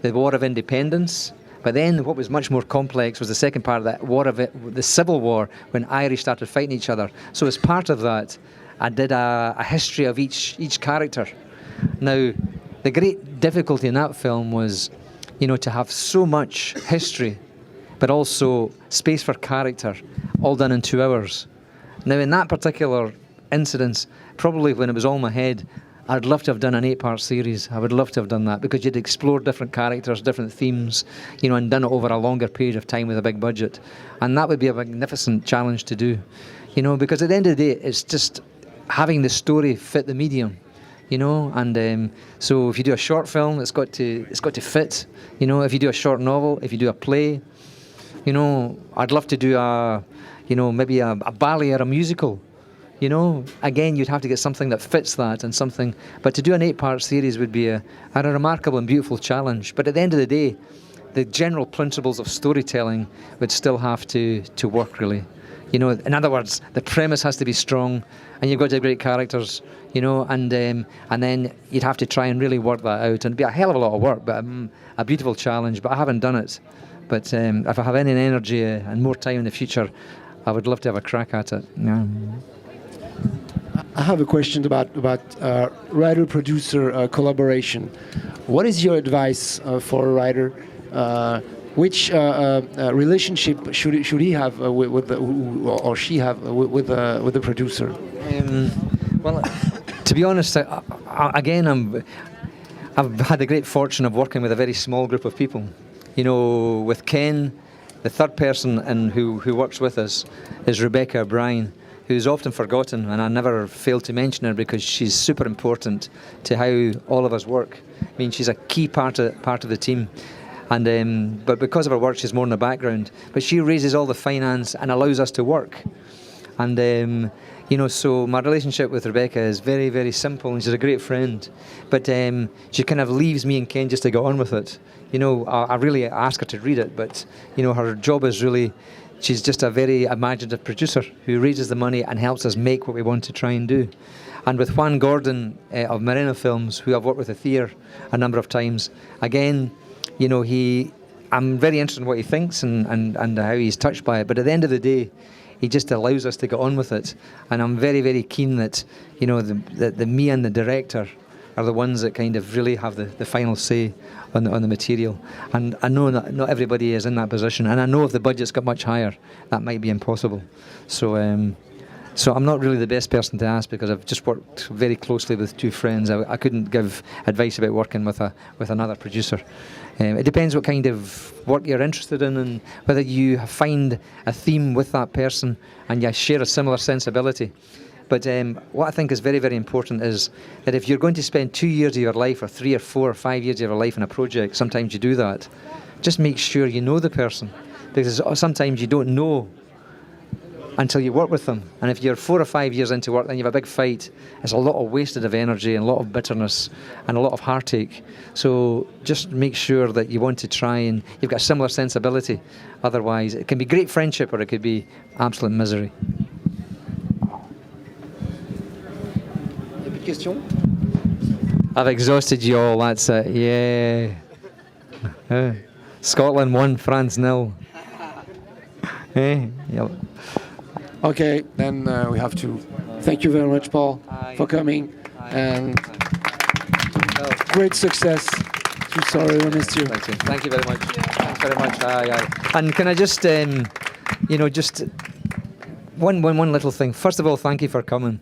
War of Independence. But then what was much more complex was the second part of that war of it, the Civil War, when Irish started fighting each other. So as part of that, I did a history of each character. Now, the great difficulty in that film was, you know, to have so much history, but also space for character, all done in 2 hours. Now, in that particular incident, probably when it was all in my head, I'd love to have done an 8-part series. I would love to have done that, because you'd explore different characters, different themes, you know, and done it over a longer period of time with a big budget. And that would be a magnificent challenge to do, you know, because at the end of the day, it's just having the story fit the medium, you know. And so if you do a short film, it's got to fit, you know. If you do a short novel, if you do a play, you know, I'd love to do maybe a ballet or a musical. You know, again, you'd have to get something that fits that and something. But to do an 8-part series would be a remarkable and beautiful challenge. But at the end of the day, the general principles of storytelling would still have to work, really. You know, in other words, the premise has to be strong, and you've got to have great characters. You know, and then you'd have to try and really work that out, and it'd be a hell of a lot of work, but a beautiful challenge. But I haven't done it. But if I have any energy and more time in the future, I would love to have a crack at it. Yeah. I have a question about writer-producer collaboration. What is your advice for a writer? Which relationship should he have with the producer? Well, to be honest, I've had the great fortune of working with a very small group of people. You know, with Ken, the third person who works with us is Rebecca O'Brien, who's often forgotten, and I never fail to mention her because she's super important to how all of us work. I mean, she's a key part of the team, and but because of her work, she's more in the background. But she raises all the finance and allows us to work. And you know, so my relationship with Rebecca is very, very simple, and she's a great friend. But she kind of leaves me and Ken just to get on with it. You know, I really ask her to read it, but you know, her job is really. She's just a very imaginative producer who raises the money and helps us make what we want to try and do. And with Juan Gordon of Moreno Films, who I've worked with Athir a number of times, again, you know, I'm very interested in what he thinks and how he's touched by it. But at the end of the day, he just allows us to get on with it. And I'm very, very keen that, you know, the me and the director are the ones that kind of really have the final say on the material. And I know that not everybody is in that position, and I know if the budget's got much higher, that might be impossible. So I'm not really the best person to ask, because I've just worked very closely with two friends. I couldn't give advice about working with another producer. It depends what kind of work you're interested in, and whether you find a theme with that person and you share a similar sensibility. But what I think is very, very important is that if you're going to spend 2 years of your life, or 3 or 4 or 5 years of your life in a project, sometimes you do that, just make sure you know the person. Because sometimes you don't know until you work with them. And if you're 4 or 5 years into work and you have a big fight, it's a lot of wasted of energy and a lot of bitterness and a lot of heartache. So just make sure that you want to try and you've got a similar sensibility. Otherwise, it can be great friendship or it could be absolute misery. Question? I've exhausted you all, that's it, yeah. Scotland 1, France 0. Yep. Okay, then we have to thank you very much, Paul, for coming, and great success. So sorry we missed you. Thank you very much. Thanks very much. And can I just, just one little thing. First of all, thank you for coming.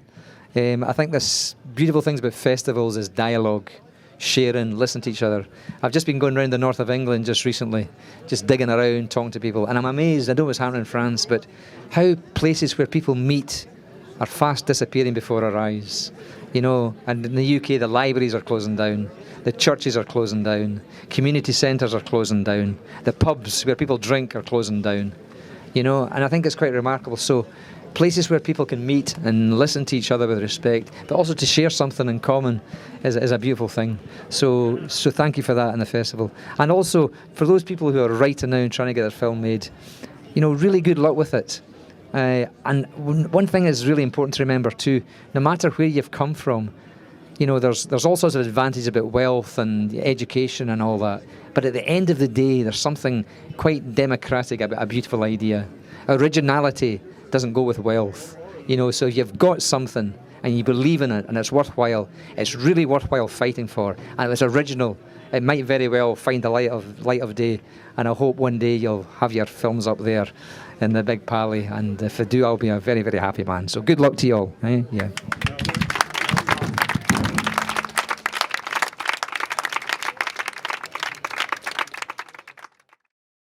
I think this beautiful things about festivals is dialogue, sharing, listen to each other. I've just been going around the north of England just recently, just digging around, talking to people, and I'm amazed. I know what's happening in France, but how places where people meet are fast disappearing before our eyes. And in the UK, the libraries are closing down, the churches are closing down, community centres are closing down, the pubs where people drink are closing down. And I think it's quite remarkable. So places where people can meet and listen to each other with respect, but also to share something in common is a beautiful thing. So thank you for that in the festival. And also, for those people who are writing now and trying to get their film made, really good luck with it. And one thing is really important to remember too, no matter where you've come from, there's all sorts of advantages about wealth and education and all that. But at the end of the day, there's something quite democratic about a beautiful idea. Originality doesn't go with wealth. So if you've got something and you believe in it and it's worthwhile, it's really worthwhile fighting for. And if it's original, it might very well find the light of day. And I hope one day you'll have your films up there in the big pally. And if I do, I'll be a very, very happy man. So good luck to you all. Yeah.